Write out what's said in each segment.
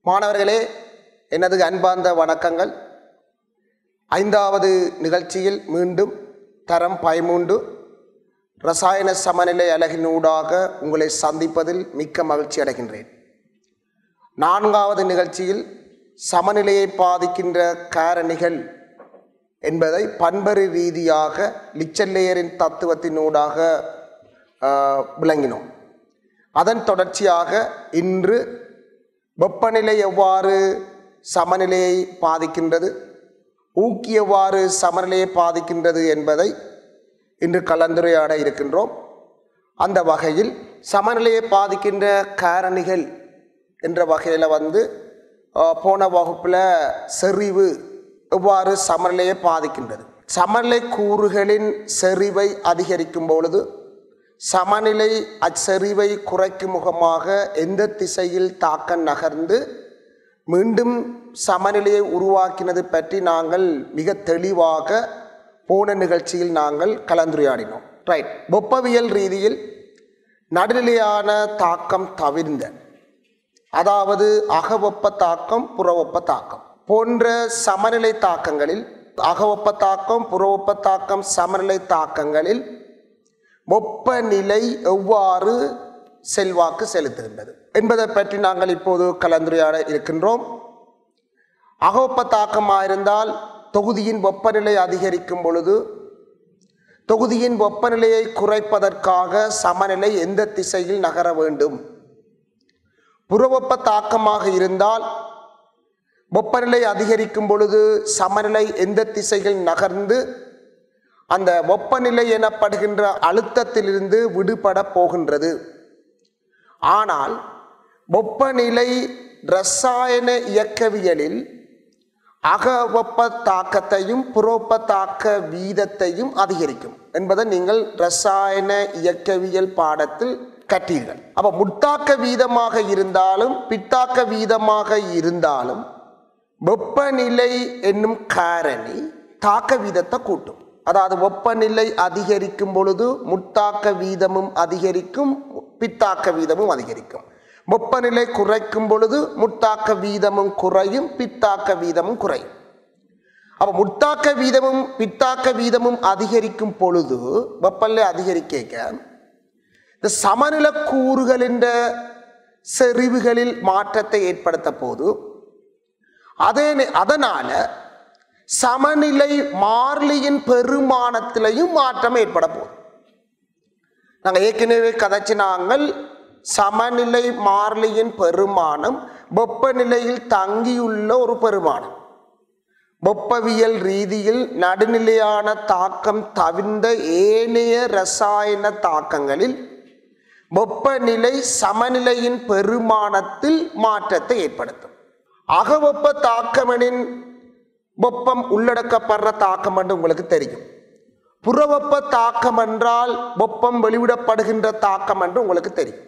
மாணவர்களே, எனது அன்பார்ந்த வணக்கங்கள். 5வது நிகழ்ச்சியில் மீண்டும் தரம் 13 ரசாயன சமநிலை அலகினூடாக உங்களை சந்திப்பதில் மிக்க மகிழ்ச்சி அடைகின்றேன். 4வது நிகழ்ச்சியில் சமநிலையை பாதிக்கின்ற காரணிகள் என்பதை பண்பறு ரீதியாக லிச்சல்லேயரின் தத்துவத்தினூடாக விளங்கினோம். அதன் தொடர்ச்சியாக இன்று வெப்பநிலை எவ்வாறு சமநிலையை பாதிக்கின்றது, ஊக்கி எவ்வாறு சமநிலையை பாதிக்கின்றது என்பதை இன்று கலந்துரையாட இருக்கின்றோம். அந்த வகையில் சமநிலையை பாதிக்கின்ற காரணிகள் என்ற வகையில் போன வகுப்பில் செறிவு எவ்வாறு சமநிலையை பாதிக்கின்றது, சமநிலை கூறுகளின் செறிவை அதிகரிக்கும் பொழுது சமநிலை அச்செறிவை குறைக்கும் முகமாக எந்த திசையில் தாக்கம் நகர்ந்து மீண்டும் சமநிலையை உருவாக்கினது பற்றி நாங்கள் மிக தெளிவாக போன நிகழ்ச்சியில் நாங்கள் கலந்துரையாடினோம். ரைட். வெப்பவியல் ரீதியில் நடுநிலையான தாக்கம் தவிர்ந்த, அதாவது அகவெப்ப தாக்கம் புறவெப்ப தாக்கம் போன்ற சமநிலை தாக்கங்களில், அகவெப்ப தாக்கம் புறவெப்ப தாக்கம் சமநிலை தாக்கங்களில் வெப்பநிலை எவ்வாறு செல்வாக்கு செலுத்துகின்றது என்பதை பற்றி நாங்கள் இப்போது கலந்துரையாட இருக்கின்றோம். அகவெப்ப தாக்கமாக இருந்தால் தொகுதியின் வெப்பநிலை அதிகரிக்கும் பொழுது தொகுதியின் வெப்பநிலையை குறைப்பதற்காக சமநிலை எந்த திசையில் நகர வேண்டும். புறவெப்ப தாக்கமாக இருந்தால் வெப்பநிலை அதிகரிக்கும் பொழுது சமநிலை எந்த திசையில் நகர்ந்து அந்த வெப்பநிலை எனப்படுகின்ற அழுத்தத்திலிருந்து விடுபட போகின்றது. ஆனால் வெப்பநிலை இரசாயன இயக்கவியலில் அகவெப்ப தாக்கத்தையும் புறவெப்ப தாக்க வீதத்தையும் அதிகரிக்கும் என்பதை நீங்கள் இரசாயன இயக்கவியல் பாடத்தில் கற்றீர்கள். அப்போ முத்தாக்க வீதமாக இருந்தாலும் பித்தாக்க வீதமாக இருந்தாலும் வெப்பநிலை என்னும் காரணி தாக்க வீதத்தை கூட்டும். அதாவது வெப்பநிலை அதிகரிக்கும் பொழுது முத்தாக்க வீதமும் அதிகரிக்கும், பித்தாக்க வீதமும் அதிகரிக்கும். வெப்பநிலை குறைக்கும் பொழுது முத்தாக்க வீதமும் குறையும், பித்தாக்க வீதமும் குறையும். அப்போ முத்தாக்க வீதமும் பித்தாக்க வீதமும் அதிகரிக்கும் பொழுது வெப்பநிலை அதிகரிக்க இந்த சமநிலை கூறுகள் என்ற செறிவுகளில் மாற்றத்தை ஏற்படுத்த போது அதனால சமநிலை மாறிலியின் பெருமானத்திலையும் மாற்றம் ஏற்பட போகுது. நாங்கள் ஏற்கனவே கதைச்சினாங்கள், சமநிலை மாறிலியின் பெருமானம் வெப்பநிலையில் தங்கியுள்ள ஒரு பெருமானம். வெப்பவியல் ரீதியில் நடுநிலையான தாக்கம் தவிர்ந்த ஏனைய இரசாயன தாக்கங்களில் வெப்பநிலை சமநிலையின் பெருமானத்தில் மாற்றத்தை ஏற்படுத்தும். அகவெப்ப தாக்கமெனின் வெப்பம் உள்ளடக்கப்படுற தாக்கம் என்று உங்களுக்கு தெரியும். புறவெப்ப தாக்கம் என்றால் வெப்பம் வெளிவிடப்படுகின்ற தாக்கம் என்று உங்களுக்கு தெரியும்.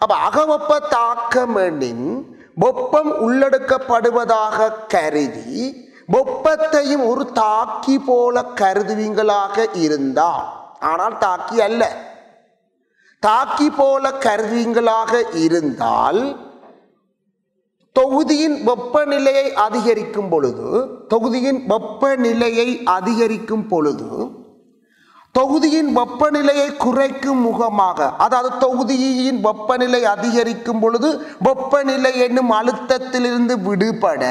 அப்ப அகவெப்ப தாக்கமெனின் வெப்பம் உள்ளடக்கப்படுவதாக கருதி வெப்பத்தையும் ஒரு தாக்கி போல கருதுவீங்களாக இருந்தால், ஆனால் தாக்கி அல்ல, தாக்கி போல கருதுவீங்களாக இருந்தால் தொகுதியின் வெப்பநிலையை அதிகரிக்கும் பொழுது தொகுதியின் வெப்பநிலையை குறைக்கும் முகமாக, அதாவது தொகுதியின் வெப்பநிலை அதிகரிக்கும் பொழுது வெப்பநிலை என்னும் அழுத்தத்திலிருந்து விடுபட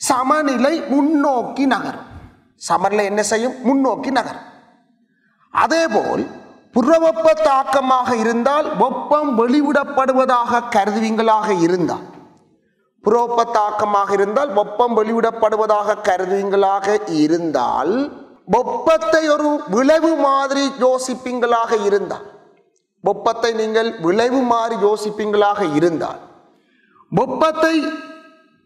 சமநிலை முன்னோக்கி நகரும். சமநிலை என்ன செய்யும்? முன்னோக்கி நகரும். அதேபோல் புறவெப்ப தாக்கமாக இருந்தால் வெப்பம் வெளிவிடப்படுவதாக கருதுவீங்களாக இருந்தால், புறவெப்ப தாக்கமாக இருந்தால் வெப்பம் வெளிவிடப்படுவதாக கருதுவீங்களாக இருந்தால், வெப்பத்தை ஒரு விளைவு மாதிரி யோசிப்பீங்களாக இருந்தால், வெப்பத்தை நீங்கள் விளைவு மாதிரி யோசிப்பீங்களாக இருந்தால், வெப்பத்தை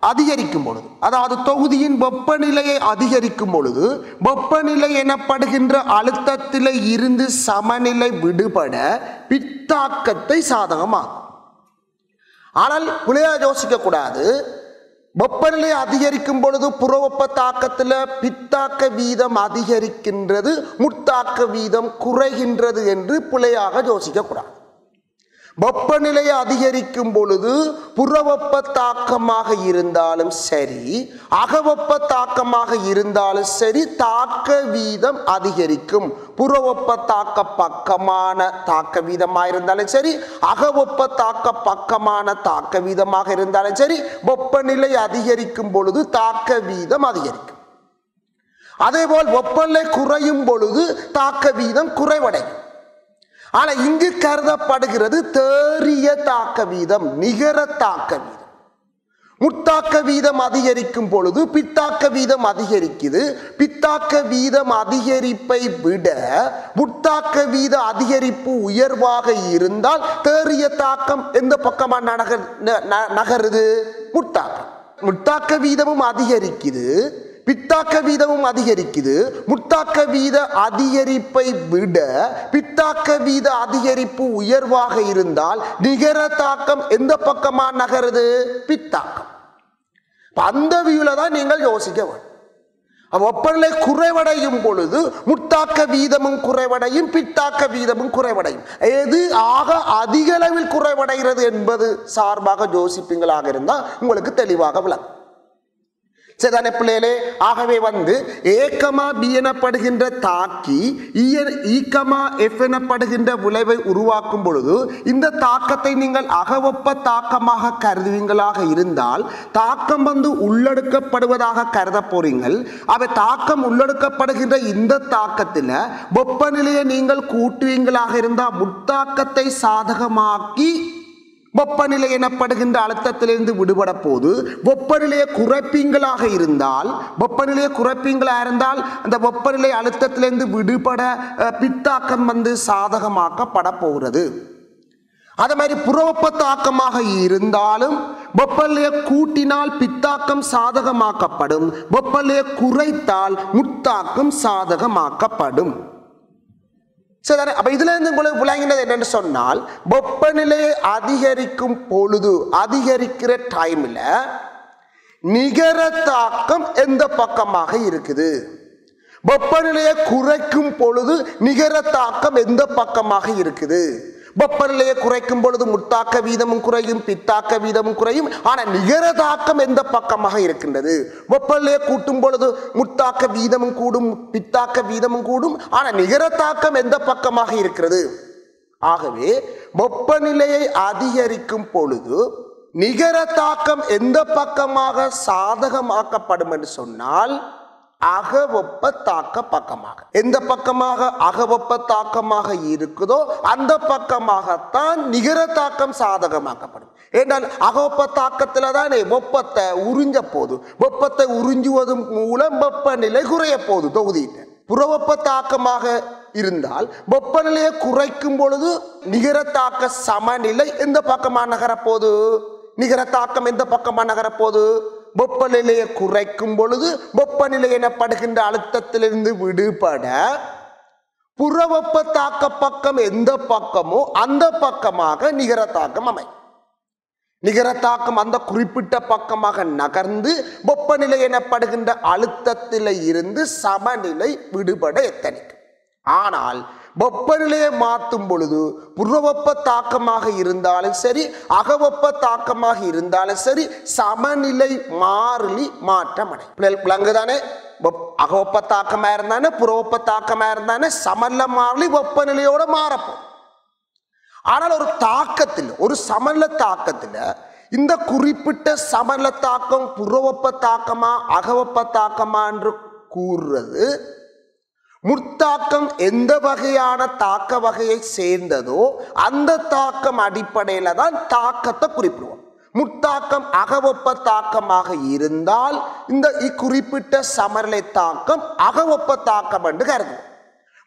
அதிகரிக்கும் பொழுது, அதாவது தொகுதியின் வெப்பநிலையை அதிகரிக்கும் பொழுது வெப்பநிலை எனப்படுகின்ற அழுத்தத்திலே இருந்து சமநிலை விடுபட பித்தாக்கத்தை சாதகமாகும். ஆனால் பிழையா யோசிக்க கூடாது. வெப்பநிலை அதிகரிக்கும் பொழுது புறவெப்ப தாக்கத்தில் பித்தாக்க வீதம் அதிகரிக்கின்றது, முத்தாக்க வீதம் குறைகின்றது என்று பிழையாக யோசிக்க கூடாது. வெப்பநிலை அதிகரிக்கும் பொழுது புறவெப்ப தாக்கமாக இருந்தாலும் சரி, அகவெப்ப தாக்கமாக இருந்தாலும் சரி, தாக்க வீதம் அதிகரிக்கும். புறவெப்ப தாக்க பக்கமான தாக்க வீதமாக இருந்தாலும் சரி, அகவெப்ப தாக்க பக்கமான தாக்க வீதமாக இருந்தாலும் சரி, வெப்பநிலை அதிகரிக்கும் பொழுது தாக்க வீதம் அதிகரிக்கும். அதேபோல் வெப்பநிலை குறையும் பொழுது தாக்க வீதம் குறைவடையும். ஆனா இங்கு கருதப்படுகிறது தேறிய தாக்க வீதம், நிகர தாக்க வீதம். முத்தாக்க வீதம் அதிகரிக்கும் பொழுது பித்தாக்க வீதம் அதிகரிக்குது. பித்தாக்க வீதம் அதிகரிப்பை விட முத்தாக்க வீத அதிகரிப்பு உயர்வாக இருந்தால் தேறிய தாக்கம் எந்த பக்கமா நகருது? முத்தாக்கம். முத்தாக்க வீதமும் அதிகரிக்குது, பித்தாக்க வீதமும் அதிகரிக்குது. முத்தாக்க வீத அதிகரிப்பை விட பித்தாக்க வீத அதிகரிப்பு உயர்வாக இருந்தால் நிகர தாக்கம் எந்த பக்கமா நகருது? பித்தாக்கம். அந்த வியூல தான் நீங்கள் யோசிக்க வேண்டும். வெப்பநிலை குறைவடையும் பொழுது முத்தாக்க வீதமும் குறைவடையும், பித்தாக்க வீதமும் குறைவடையும். எது ஆக அதிக அளவில் குறைவடைகிறது என்பது சார்பாக யோசிப்பீங்களாக இருந்தால் உங்களுக்கு தெளிவாக விளங்கும். சரிதானே பிள்ளைகளே? ஆகவே ஏகமா பி எனப்படுகின்ற தாக்கி ஈகமா எஃப் எனப்படுகின்ற விளைவை உருவாக்கும் பொழுது இந்த தாக்கத்தை நீங்கள் அகவெப்ப தாக்கமாக கருதுவீங்களாக இருந்தால் தாக்கம் உள்ளெடுக்கப்படுவதாக கருத போறீங்கள். அவை தாக்கம் உள்ளெடுக்கப்படுகின்ற இந்த தாக்கத்தில் வெப்பநிலையை நீங்கள் கூட்டுவீங்களாக இருந்தால் முத்தாக்கத்தை சாதகமாக்கி வெப்பநிலை எனப்படுகின்ற அழுத்தத்திலிருந்து விடுபட போது வெப்பநிலையை குறைப்பீங்களாக இருந்தால் அந்த வெப்பநிலை அழுத்தத்திலிருந்து விடுபட பித்தாக்கம் சாதகமாக்கப்பட போகிறது. அதே மாதிரி புறவெப்ப தாக்கமாக இருந்தாலும் வெப்பநிலையை கூட்டினால் பித்தாக்கம் சாதகமாக்கப்படும், வெப்பநிலையை குறைத்தால் முத்தாக்கம் சாதகமாக்கப்படும். சரி, அப்ப இதுல இருந்து உங்களுக்கு விளங்கினது என்னன்னு சொன்னால், வெப்பநிலை அதிகரிக்கும் பொழுது அதிகரிக்கிற டைம்ல நிகர தாக்கம் எந்த பக்கமாக இருக்குது, வெப்பநிலையை குறைக்கும் பொழுது நிகர தாக்கம் எந்த பக்கமாக இருக்குது. வெப்பநிலையை குறைக்கும் பொழுது முத்தாக்க வீதமும் குறையும், பித்தாக்க வீதமும் குறையும். ஆனா நிகர தாக்கம் எந்த பக்கமாக இருக்கின்றது? வெப்பநிலையை கூட்டும் பொழுது முத்தாக்க வீதமும் கூடும், பித்தாக்க வீதமும் கூடும். ஆனா நிகர தாக்கம் எந்த பக்கமாக இருக்கிறது? ஆகவே வெப்பநிலையை அதிகரிக்கும் பொழுது நிகர தாக்கம் எந்த பக்கமாக சாதகமாக்கப்படும் என்று சொன்னால் அகவெப்ப தாக்க பக்கமாக. எந்த பக்கமாக அகவெப்ப தாக்கமாக இருக்குதோ அந்த பக்கமாகத்தான் நிகர தாக்கம் சாதகமாக்கப்படும். என்றால் அகவெப்ப தாக்கத்துல தான் வெப்பத்தை உறிஞ்ச போது, வெப்பத்தை உறிஞ்சுவது மூலம் வெப்பநிலை குறைய போகுது தொகுதியிட்ட. புறவெப்ப தாக்கமாக இருந்தால் வெப்பநிலையை குறைக்கும் பொழுது நிகர தாக்க சமநிலை எந்த பக்கமா நகரப்போது? நிகர தாக்கம் எந்த பக்கமா நகரப்போது? வெப்பநிலையை குறைக்கும் பொழுது வெப்பநிலை எனப்படுகின்ற அழுத்தத்திலிருந்து விடுபட புறவெப்ப தாக்க பக்கம் எந்த பக்கமோ அந்த பக்கமாக நிகர தாக்கம் அமையும். நிகர தாக்கம் அந்த குறிப்பிட்ட பக்கமாக நகர்ந்து வெப்பநிலை எனப்படுகின்ற அழுத்தத்தில இருந்து சமநிலை விடுபட எத்தனிக்கும். ஆனால் வெப்பநிலையை மாற்றும் பொழுது புறவெப்ப தாக்கமாக இருந்தாலும் சரி, அகவெப்ப தாக்கமாக இருந்தாலும் சரி, சமநிலை மாறிலி மாற்றம் அடையும். விளங்குதானே? அகவெப்ப தாக்கமா இருந்தானே புறவெப்ப தாக்கமா இருந்தானே சமநிலை மாறிலி வெப்பநிலையோட மாறப்போம். ஆனால் ஒரு தாக்கத்தில், ஒரு சமநிலை தாக்கத்தில் இந்த குறிப்பிட்ட சமநிலை தாக்கம் புறவெப்ப தாக்கமா அகவெப்ப தாக்கமா என்று கூறுறது முத்தாக்கம் எந்த வகையான தாக்க வகையை சேர்ந்ததோ அந்த தாக்கம் அடிப்படையில தான் தாக்கத்தை குறிப்பிடுவோம். முத்தாக்கம் அகவெப்ப தாக்கமாக இருந்தால் இந்த குறிப்பிட்ட சமநிலை தாக்கம் அகவெப்ப தாக்கம் என்று கருதுவோம்.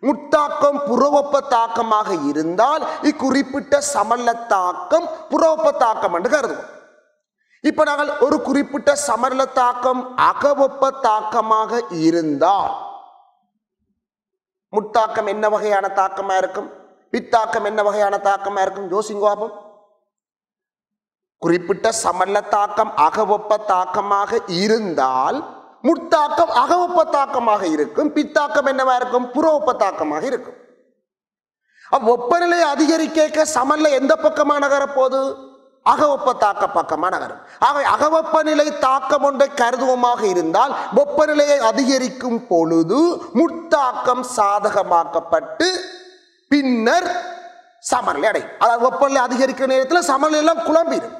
முத்தாக்கம் புறவெப்ப தாக்கமாக இருந்தால் இக்குறிப்பிட்ட சமநிலை தாக்கம் புறவெப்ப தாக்கம் என்று கருதுவோம். இப்ப நாங்கள் ஒரு குறிப்பிட்ட சமநிலை தாக்கம் அகவெப்ப தாக்கமாக இருந்தால் முத்தாக்கம் என்ன வகையான தாக்கமா இருக்கும், பித்தாக்கம் என்ன வகையான தாக்கமா இருக்கும்? யோசிங்கோபம். குறிப்பிட்ட சமநிலை தாக்கம் அகவெப்ப தாக்கமாக இருந்தால் முத்தாக்கம் அகவெப்ப தாக்கமாக இருக்கும், பித்தாக்கம் என்னவா இருக்கும்? புறவெப்ப தாக்கமாக இருக்கும். வெப்பநிலை அதிகரிக்க சமநிலை எந்த பக்கமா நகர போது? அகவெப்ப தாக்க பக்கமா நகரும். ஆக அகவெப்பநிலை தாக்கம் ஒன்றை கருதுவமாக இருந்தால் வெப்பநிலையை அதிகரிக்கும் பொழுது முத்தாக்கம் சாதகமாக்கப்பட்டு பின்னர் சமநிலை அடையும். அதாவது வெப்பநிலை அதிகரிக்கிற நேரத்தில் சமநிலை எல்லாம் குழம்பிடும்.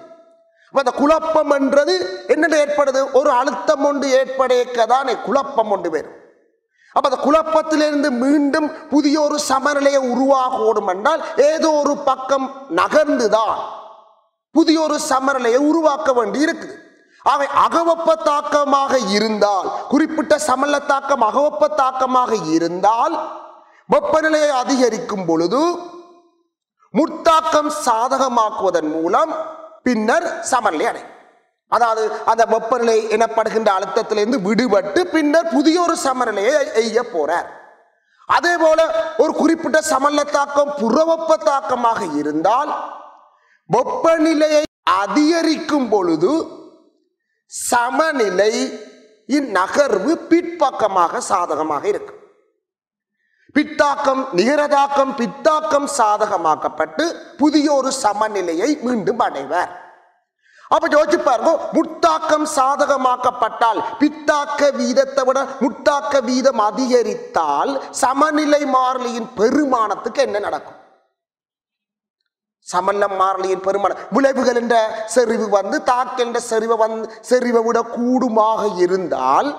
அந்த குழப்பம் என்றது என்ன ஏற்படுது? ஒரு அழுத்தம் ஒன்று ஏற்படதான் குழப்பம் ஒன்று வரும். அப்ப அந்த குழப்பத்திலிருந்து மீண்டும் புதிய ஒரு சமநிலையை உருவாக ஓடும் என்றால் ஏதோ ஒரு பக்கம் நகர்ந்துதான் புதிய ஒரு சமநிலையை உருவாக்க வேண்டி இருக்குது. ஆக அகவெப்ப தாக்கமாக இருந்தால், குறிப்பிட்ட சமநிலை தாக்கம் அகவெப்ப தாக்கமாக இருந்தால் வெப்பநிலையை அதிகரிக்கும் பொழுது முத்தாக்கம் சாதகமாக்குவதன் மூலம் பின்னர் சமநிலை அடையும். அதாவது அந்த வெப்பநிலை எனப்படுகின்ற அழுத்தத்திலிருந்து விடுபட்டு பின்னர் புதிய ஒரு சமநிலையை எய்ய போறார். அதே போல ஒரு குறிப்பிட்ட சமநிலை தாக்கம் புறவெப்ப தாக்கமாக இருந்தால் வெப்பநிலையை அதிகரிக்கும் பொழுது சமநிலையின் நகர்வு பிற்பக்கமாக சாதகமாக இருக்கும். பித்தாக்கம் நிகரதாக்கம் பித்தாக்கம் சாதகமாக்கப்பட்டு புதிய ஒரு சமநிலையை மீண்டும் அடைவர். அப்ப யோசிச்சு பாருங்க, முத்தாக்கம் சாதகமாக்கப்பட்டால் பித்தாக்க வீதத்தை விட முத்தாக்க வீதம் அதிகரித்தால் சமநிலை மாறிலியின் பெருமானத்துக்கு என்ன நடக்கும்? சமநிலை மாறிலியின் பெருமானம் விளைவுகள் என்ற செறிவு தாக்க என்ற செறிவை விட கூடுமாக இருந்தால்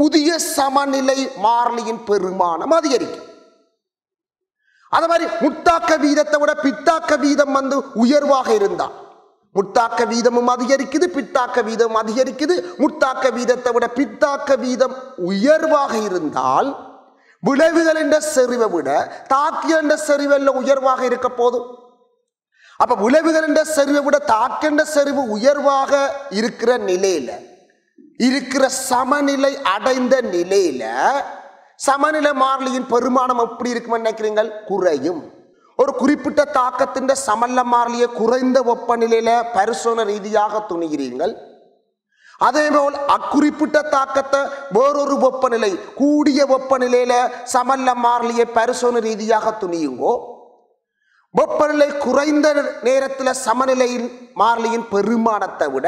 புதிய சமநிலை மாறிலியின் பெருமானம் அதிகரிக்கும். அது மாதிரி முத்தாக்க வீதத்தை விட பித்தாக்க வீதம் உயர்வாக இருந்தால் முத்தாக்க வீதமும் அதிகரிக்குது, பித்தாக்க வீதம் அதிகரிக்குது. முத்தாக்க வீதத்தை விட பித்தாக்க வீதம் உயர்வாக இருந்தால் விளைவுகள் என்ற செறிவை விட தாக்கிய என்ற செறிவல்ல உயர்வாக இருக்க போதும். அப்ப விளைவுகள் என்ற செறிவை விட தாக்கின்ற செறிவு உயர்வாக இருக்கிற நிலையில இருக்கிற சமநிலை அடைந்த நிலையில சமநிலை மாறிலியின் பெருமானம் எப்படி இருக்கும் நினைக்கிறீங்கள்? குறையும். ஒரு குறிப்பிட்ட தாக்கத்தின் சமநிலை மாறிலியை குறைந்த வெப்பநிலையில பரிசோதனை ரீதியாக துணிகிறீர்கள். அதேபோல் அக்குறிப்பிட்ட தாக்கத்தை வேறொரு வெப்பநிலை கூடிய வெப்பநிலையில சமநிலை மாறிலியை பரிசோதனை ரீதியாக துணியுங்கோ. வெப்பநிலை குறைந்த நேரத்தில் சமநிலையின் மாறிலியின் பெருமானத்தை விட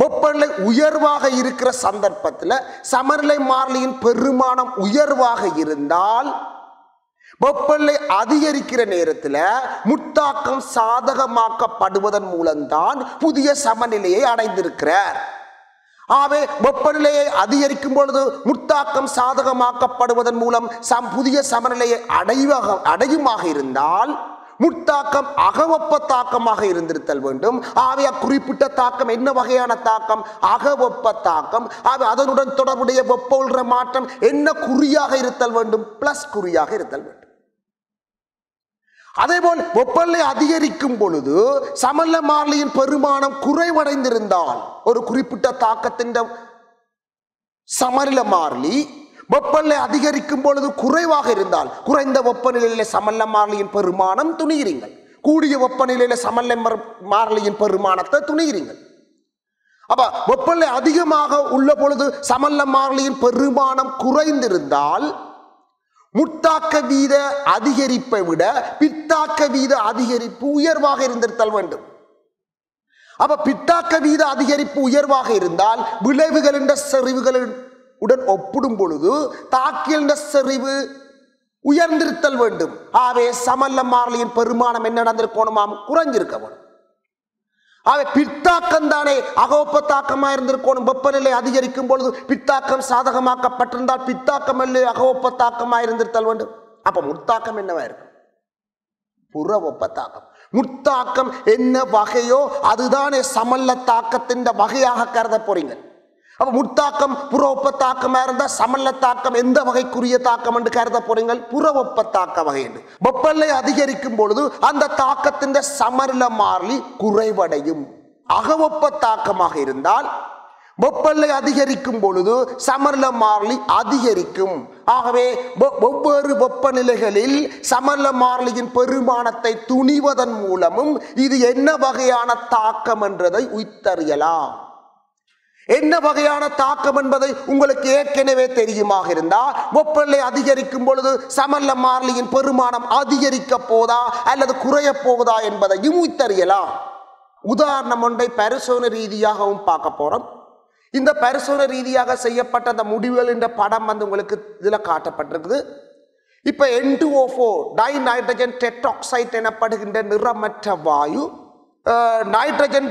வெப்பநிலை உயர்வாக இருக்கிற சந்தர்ப்பத்தில் சமநிலை மாறிலியின் பெருமானம் உயர்வாக இருந்தால் வெப்பநிலை அதிகரிக்கிற நேரத்தில் முத்தாக்கம் சாதகமாக்கப்படுவதன் மூலம்தான் புதிய சமநிலையை அடைந்திருக்கிறார். ஆகவே வெப்பநிலையை அதிகரிக்கும் பொழுது முத்தாக்கம் சாதகமாக்கப்படுவதன் மூலம் புதிய சமநிலையை அடையுமாக இருந்தால் முத்தாக்கம் அகவெப்ப தாக்கமாக இருந்திருத்தல் வேண்டும். ஆகவே அக்குறிப்பிட்ட தாக்கம் என்ன வகையான தாக்கம்? அகவெப்ப தாக்கம். ஆகவே அதனுடன் தொடர்புடைய வெப்ப உள்ள மாற்றம் என்ன குறியாக இருத்தல் வேண்டும்? பிளஸ் குறியாக இருத்தல் வேண்டும். அதேபோல் வெப்பநிலை அதிகரிக்கும் பொழுது சமநிலை மாறிலியின் பெருமானம் குறைவடைந்திருந்தால் ஒரு குறிப்பிட்ட தாக்கத்தின் சமநிலை மாறிலி வெப்பநிலை அதிகரிக்கும் பொழுது குறைவாக இருந்தால் குறைந்த வெப்பநிலையில சமநிலை மாறிலியின் பெருமானம் துணிகிறீர்கள், கூடிய வெப்பநிலையில சமநிலை மாறிலியின் பெருமானத்தை துணிகிறீர்கள். அப்ப வெப்பநிலை அதிகமாக உள்ள பொழுது சமநிலை மாறிலியின் பெருமானம் குறைந்திருந்தால் முத்தாக்க வீத அதிகரிப்பை விட பித்தாக்க வீத அதிகரிப்பு உயர்வாக இருந்திருத்தல் வேண்டும். அப்ப பித்தாக்க வீத அதிகரிப்பு உயர்வாக இருந்தால் விளைவுகள் என்ற செறிவுகளுடன் ஒப்பிடும் பொழுது தாக்கிய செறிவு உயர்ந்திருத்தல் வேண்டும். ஆகவே சமநிலை மாறிலியின் பெருமானம் என்ன நடந்திருக்கணுமாம்? குறைஞ்சிருக்க வேண்டும். ஆகவே பித்தாக்கம் தானே அகவெப்ப தாக்கமாக இருந்திருக்கணும். வெப்பநிலை அதிகரிக்கும் பொழுது பித்தாக்கம் சாதகமாக்கப்பட்டிருந்தால் பித்தாக்கம் அகவெப்ப தாக்கமாக இருந்திருத்தல் வேண்டும். அப்ப முத்தாக்கம் என்னவா இருக்கும்? புறவெப்ப தாக்கம். முத்தாக்கம் என்ன வகையோ அதுதானே சமநிலை தாக்கத்தின் வகையாக கருத போறீங்க. அப்ப முத்தாக்கம் புறவெப்ப தாக்கமா இருந்தா சமநிலை தாக்கம் எந்த வகைக்குரிய தாக்கம் என்று கருத போறீங்க? புறவெப்ப தாக்க வகை என்று. வெப்பநிலை அதிகரிக்கும் பொழுது அந்த தாக்கத்தின் சமநிலை மாறிலி குறைவடையும். அகவெப்ப தாக்கமாக இருந்தால் வெப்பநிலை அதிகரிக்கும் பொழுது சமநிலை மாறிலி அதிகரிக்கும். ஆகவே ஒவ்வொரு வெப்பநிலைகளில் சமநிலை மாறிலியின் பெருமானத்தை துணிவதன் மூலமும் இது என்ன வகையான தாக்கம் என்றதை உய்த்தறியலாம். என்ன வகையான தாக்கம் என்பதை உங்களுக்கு ஏற்கனவே தெரியுமாக இருந்தால் வெப்பநிலை அதிகரிக்கும் பொழுது சமல்ல மாறிலியின் பெருமானம் அதிகரிக்க போதா அல்லது குறைய போகுதா என்பதையும் உய்தறியலாம். உதாரணம் ஒன்றை பரிசோதனை ரீதியாகவும் பார்க்க போறோம். இந்த பரிசோதனை ரீதியாக செய்யப்பட்ட அந்த முடிவுகள் என்ற படம் உங்களுக்கு இதில் காட்டப்பட்டிருக்குது. இப்ப N2O4 டை நைட்ரஜன் டெட்ராக்சைடு எனப்படுகின்ற நிறமற்ற வாயு நைட்ரஜன்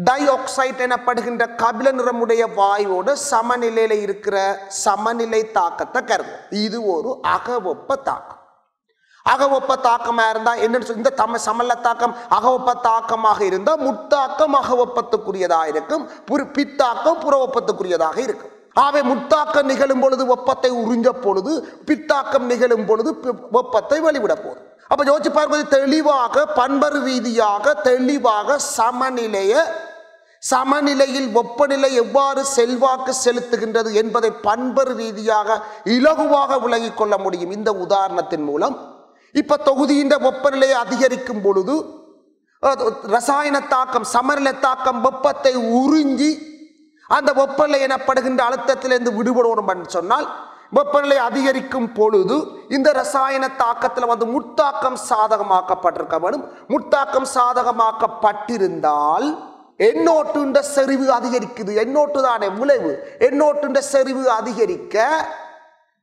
டை ஆக்சைடு எனப்படுகின்ற கபில நிறமுடைய வாயுவோட சமநிலையில இருக்கிற சமநிலை தாக்கத்தை கருதும். இது ஒரு அகவெப்ப தாக்கம். அகவெப்ப தாக்கமாக இருந்தால் என்னன்னு இந்த சமல்ல தாக்கம் அகவெப்ப தாக்கமாக இருந்தால் முத்தாக்கம் அகவெப்பத்துக்குரியதாக இருக்கும், பித்தாக்கம் புறவெப்பத்துக்குரியதாக இருக்கும். ஆகவே முத்தாக்கம் நிகழும் பொழுது வெப்பத்தை உறிஞ்ச பொழுது, பித்தாக்கம் நிகழும் பொழுது வெப்பத்தை வெளிவிட போகுது. அப்ப யோசிச்சு பார்ப்பது தெளிவாக பண்பறு ரீதியாக தெளிவாக சமநிலையில் வெப்பநிலை எவ்வாறு செல்வாக்கு செலுத்துகின்றது என்பதை பண்பறு ரீதியாக இலகுவாக விளங்கிக் கொள்ள முடியும் இந்த உதாரணத்தின் மூலம். இப்ப தொகுதியின் வெப்பநிலையை அதிகரிக்கும் பொழுது ரசாயன தாக்கம் சமநிலை தாக்கம் வெப்பத்தை உறிஞ்சி அந்த வெப்பநிலை எனப்படுகின்ற அழுத்தத்திலிருந்து விடுபடணும் சொன்னால் வெப்பநிலை அதிகரிக்கும் பொழுது இந்த ரசாயன தாக்கத்தில் முத்தாக்கம் சாதகமாக்கப்பட்டிருக்க வேண்டும். முத்தாக்கம் சாதகமாக்கப்பட்டிருந்தால் NO2 செறிவு அதிகரிக்குது. NO2 தானே விளைவு. NO2 செறிவு அதிகரிக்க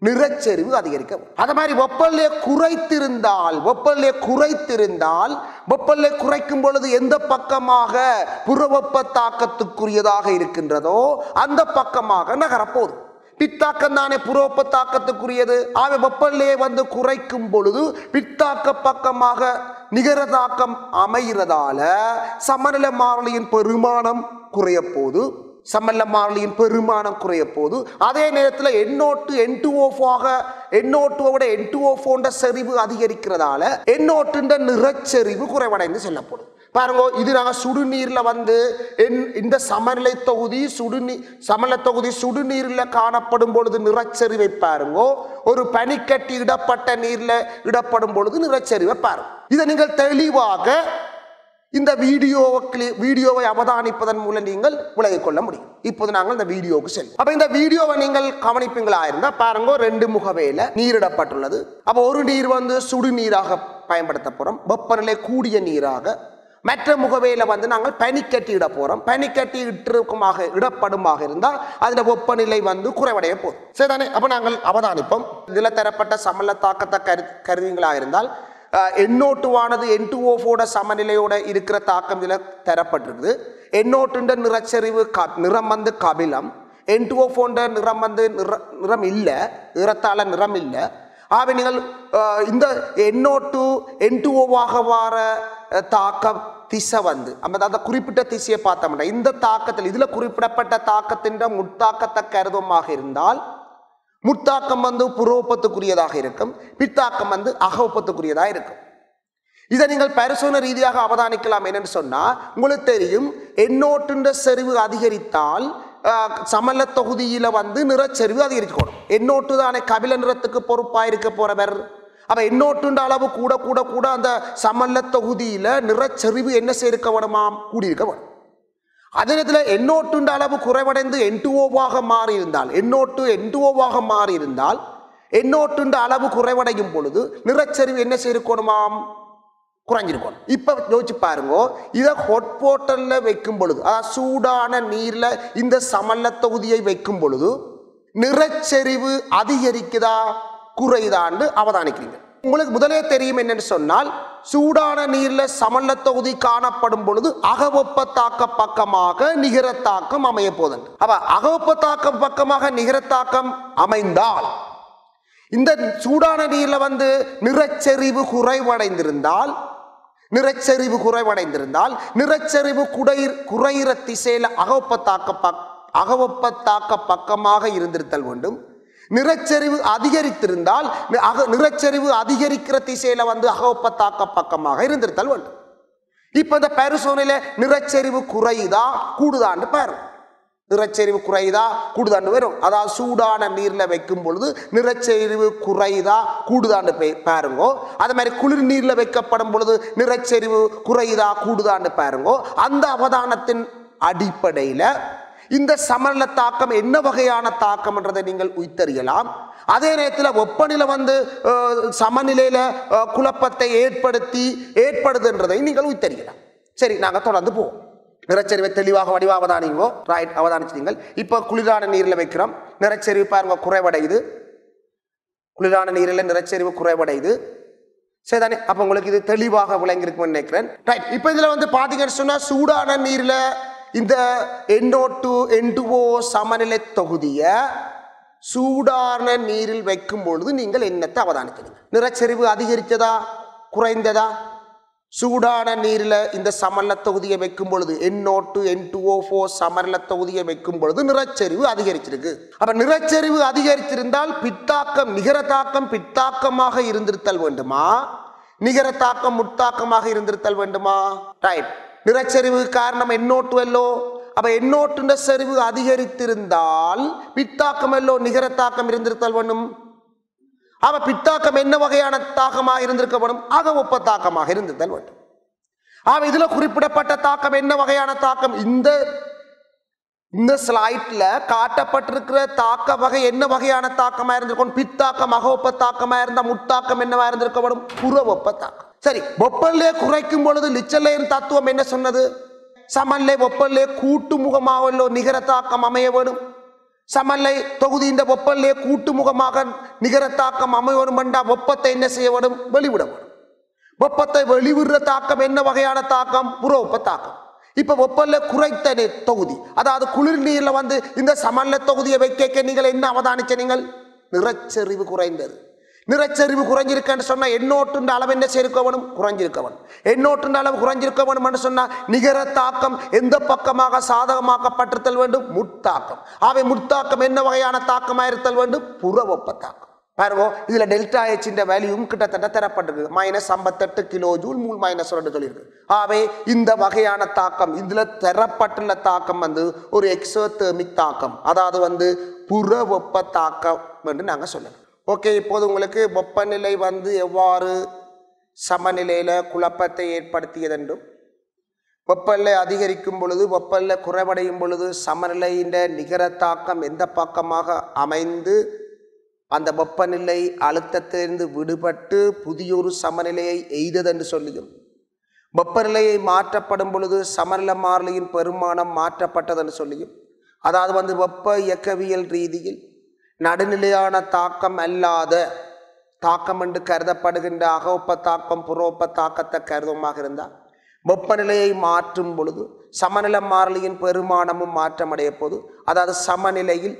நிறச்செறிவு அதிகரிக்க. அதே மாதிரி வெப்பநிலையை குறைக்கும் பொழுது எந்த பக்கமாக புறவெப்ப தாக்கத்துக்குரியதாக இருக்கின்றதோ அந்த பக்கமாக நகரப்போகுது. பித்தாக்கம் தானே புறவெப்ப தாக்கத்துக்குரியது. ஆக வெப்பநிலையை குறைக்கும் பொழுது பித்தாக்க பக்கமாக நிகர தாக்கம் அமைகிறதால சமநிலை மாறிலியின் பெருமானம் குறைய போது அதே நேரத்தில் N2O4 செறிவு அதிகரிக்கிறதால NO2 நிறச்செறிவு குறைவடைந்து செல்லப்படும். பாருங்க, இது நாங்கள் சுடுநீர்ல இந்த சமநிலை தொகுதி சுடுநீர்ல காணப்படும் பொழுது நிறச்செறிவை பாருங்க. ஒரு பனிக்கட்டி இடப்பட்ட நீர்ல இடப்படும் பொழுது நிறச்செறிவை பாருங்க. இதை நீங்கள் தெளிவாக இந்த வீடியோவை அவதானிப்பதன் மூலம் நீங்கள் விளங்கிக் கொள்ள முடியும். இப்போது நாங்கள் இந்த வீடியோவுக்கு செல்வோம். அப்ப இந்த வீடியோவை நீங்கள் கவனிப்பீங்களா இருந்தா பாருங்க, 2 முகவேல நீரிடப்பட்டுள்ளது. அப்ப ஒரு நீர் சுடுநீராக பயன்படுத்த போறோம், வெப்பநிலை கூடிய நீராக. மற்ற முகவேல நாங்கள் பனிக்கட்டி இட போறோம். பனிக்கட்டி இடப்படுமாக இருந்தால் அதுல வெப்பநிலை குறைவடைய போதும். சரிதானே? அப்ப நாங்கள் அவதானிப்போம். இதுல தரப்பட்ட சமநிலை தாக்கத்தை கருவிங்களா இருந்தால் NO2 ஆனது N2O4 சமநிலையோட இருக்கிற தாக்கம் இதில் தரப்பட்டிருக்குது. NO2 நிறச்செறிவு நிறம் கபிலம், N2O4 நிறம் இல்லை, நிறத்தால நிறம் இல்லை. ஆகவே நீங்கள் இந்த N2O வார தாக்க திசை அந்த குறிப்பிட்ட திசையை பார்த்தோம்னா இந்த தாக்கத்தில் இதில் குறிப்பிடப்பட்ட தாக்கத்தின் முத்தாக்கத்தை கருதுமாக இருந்தால் முத்தாக்கம் புறவெப்பத்துக்குரியதாக இருக்கும், பித்தாக்கம் அகவெப்பத்துக்குரியதாக இருக்கும். இதை நீங்கள் பரிசோதனை ரீதியாக அவதானிக்கலாம். என்னன்னு சொன்னா உங்களுக்கு தெரியும், NO2 செறிவு அதிகரித்தால் சமநிலை தொகுதியில நிறச்செறிவு அதிகரிக்கணும். NO2 தானே கபில நிறத்துக்கு பொறுப்பாக இருக்க போறவர். அப்ப NO2 அளவு கூட கூட கூட அந்த சமநிலை தொகுதியில நிறச்செறிவு என்ன சேர்க்க வேணுமாம், கூடியிருக்க வேணும். அதே நேரத்தில் NO2 அளவு குறைவடைந்து N2O மாறி இருந்தால் NO2 அளவு குறைவடையும் பொழுது நிறச்சரிவு என்ன செய்யணுமாம், குறைஞ்சிருக்கணும். இப்ப யோசிச்சு பாருங்க, இதை ஹாட் வாட்டர்ல வைக்கும் பொழுது, சூடான நீர்ல இந்த சமநிலை தொகுதியை வைக்கும் பொழுது நிறச்சரிவு அதிகரிக்குதா குறையுதான்னு அவதானிக்கிறீங்க. உங்களுக்கு முதலே தெரியும் என்னன்னு சொன்னால், சூடான நீர்ல சமநிலை தொகுதி காணப்படும் பொழுது அகவெப்ப தாக்க பக்கமாக நிகர தாக்கம் அமைய போதும். அப்ப அகவெப்ப தாக்க பக்கமாக நிகர தாக்கம் அமைந்தால் இந்த சூடான நீர்ல நிறச்செறிவு குறைவடைந்திருந்தால் நிறச்செறிவு குறையிற திசையில அகவெப்ப தாக்க பக்கமாக இருந்திருத்தல் வேண்டும். நிறச்செறிவு அதிகரித்திருந்தால் நிறச்செறிவு அதிகரிக்கிற திசையில அகவெப்ப தாக்க பக்கமாக இருந்திருத்தல் வேண்டும். இப்ப இந்த பரிசோதனையில நிறச்செறிவு குறையுதா கூடுதான்னு பாருங்க. நிறச்செறிவு குறையுதா கூடுதான்னு வரும். அதாவது சூடான நீர்ல வைக்கும் பொழுது நிறச்செறிவு குறையுதா கூடுதான்னு பாருங்க. அதே மாதிரி குளிர் நீர்ல வைக்கப்படும் பொழுது நிறச்செறிவு குறையுதா கூடுதான்னு பாருங்க. அந்த அவதானத்தின் அடிப்படையில இந்த சமநிலை தாக்கம் என்ன வகையான தாக்கம் என்றதை நீங்கள் உய்த்தறியலாம். அதே நேரத்தில் வெப்பநிலை வந்து சமநிலையில குழப்பத்தை ஏற்படுதுன்றதை நீங்கள் உய்த்தறியலாம். சரி, நாங்கள் தொடர்ந்து போவோம். நிறச்சரிவை தெளிவாக வடிவாக அவதானிங்கோ. ரைட், அவதானிச்சிட்டீங்கள். இப்போ குளிரான நீரில் வைக்கிறோம். நிறச்சரிவு பாருங்க குறைவடையுது. குளிரான நீரில் நிறச்சரிவு குறைவடையுது. சரிதானே? அப்போ உங்களுக்கு இது தெளிவாக விளங்கியிருக்கும்னு நினைக்கிறேன். ரைட், இப்போ இதில் வந்து பார்த்தீங்கன்னு சொன்னால் சூடான நீரில் இந்த NO2 N2O சமநிலை தொகுதியை சூடான நீரில் வைக்கும் பொழுது நீங்கள் என்னத்தை அவதானிக்கிறீங்க? நிறச்சரிவு அதிகரித்ததா குறைந்ததா? சூடான நீரில் இந்த சமநிலை தொகுதியை வைக்கும் பொழுது NO2 N2O4 சமநிலை தொகுதியை வைக்கும் பொழுது நிறச்சரிவு அதிகரிச்சிருக்கு. அப்ப நிறச்சரிவு அதிகரிச்சிருந்தால் பித்தாக்கம் நிகர தாக்கம் பித்தாக்கமாக இருந்திருத்தல் வேண்டுமா, நிகர தாக்கம் முத்தாக்கமாக இருந்திருத்தல் வேண்டுமா? ரைட், நிறச்சரிவு காரணம் NO2 அப்ப NO2 செறிவு அதிகரித்திருந்தால் பித்தாக்கம் நிகர தாக்கம் இருந்திருத்தல் வேண்டும். அவ பித்தாக்கம் என்ன வகையான தாக்கமாக இருந்திருக்க வேண்டும்? அக வெப்ப தாக்கமாக இருந்திருத்தல் வேண்டும். அவ இதுல குறிப்பிடப்பட்ட தாக்கம் என்ன வகையான தாக்கம்? இந்த ஸ்லைட்ல காட்டப்பட்டிருக்கிற தாக்க வகை என்ன வகையான தாக்கமா இருந்திருக்கும்? பித்தாக்கம் அக வெப்ப தாக்கமா இருந்தா முத்தாக்கம் என்னவா இருந்திருக்க வேண்டும்? புற வெப்ப தாக்கம். சரி, வெப்பநிலையை குறைக்கும் பொழுது லிச்சர்லையின் தத்துவம் என்ன சொன்னது? சமநிலை வெப்பநிலை கூட்டு முகமாக நிகர தாக்கம் அமைய வேண்டும். சமநிலை தொகுதி இந்த வெப்பநிலையை கூட்டுமுகமாக நிகர தாக்கம் அமையணும் என்றா வெப்பத்தை என்ன செய்ய வேண்டும்? வெளிவிட வேண்டும். வெப்பத்தை வெளிவிடுற தாக்கம் என்ன வகையான தாக்கம்? புற வெப்ப தாக்கம். இப்ப வெப்பநிலை குறைத்த தொகுதி, அதாவது குளிர் நீர்ல வந்து இந்த சமநிலை தொகுதியை வைக்க நீங்கள் என்ன அவதானிச்ச? நீங்கள் நிறச்சரிவு குறைந்தது. நிறச்சரிவு குறைஞ்சிருக்கன்னு சொன்னா NO2 அளவு என்ன செய்திருக்க வேணும்? குறைஞ்சிருக்க வேணும். NO2 அளவு குறைஞ்சிருக்க வேணும் என்று சொன்னா நிகர தாக்கம் எந்த பக்கமாக சாதகமாக்கப்பட்டிருத்தல் வேண்டும்? முத்தாக்கம். அவை முத்தாக்கம் என்ன வகையான தாக்கமாக இருத்தல் வேண்டும்? புற வெப்ப தாக்கம். பாருங்க, இதுல டெல்டா H வேல்யூவும் கிட்டத்தட்ட தரப்பட்டிருக்கு. -58 கிலோஜூல் மூல் -2 சொல்லியிருக்கு. ஆகவே இந்த வகையான தாக்கம் இதுல தரப்பட்டுள்ள தாக்கம் வந்து ஒரு எக்ஸோதெர்மிக் தாக்கம், அதாவது வந்து புற வெப்ப தாக்கம் என்று நாங்க சொல்லலாம். ஓகே, இப்போது உங்களுக்கு வெப்பநிலை வந்து எவ்வாறு சமநிலையில குழப்பத்தை ஏற்படுத்தியதென்றும், வெப்பநிலை அதிகரிக்கும் பொழுது வெப்பநிலை குறைவடையும் பொழுது சமநிலையின் நிகர தாக்கம் எந்த பக்கமாக அமைந்து அந்த வெப்பநிலை அழுத்தத்திலிருந்து விடுபட்டு புதியொரு சமநிலையை எய்ததென்று சொல்லியும், வெப்பநிலையை மாற்றப்படும் பொழுது சமநிலை மாறிலியின் பெருமானம் மாற்றப்பட்டதென்று சொல்லியும், அதாவது வந்து வெப்ப இயக்கவியல் ரீதியில் நடுநிலையான தாக்கம் அல்லாத தாக்கம் என்று கருதப்படுகின்ற அகவெப்ப தாக்கம் புறவெப்ப தாக்கத்தை கருதமாக இருந்தால் வெப்பநிலையை மாற்றும் பொழுது சமநிலை மாறிலியின் பெருமானமும் மாற்றமடைய போது, அதாவது சமநிலையில்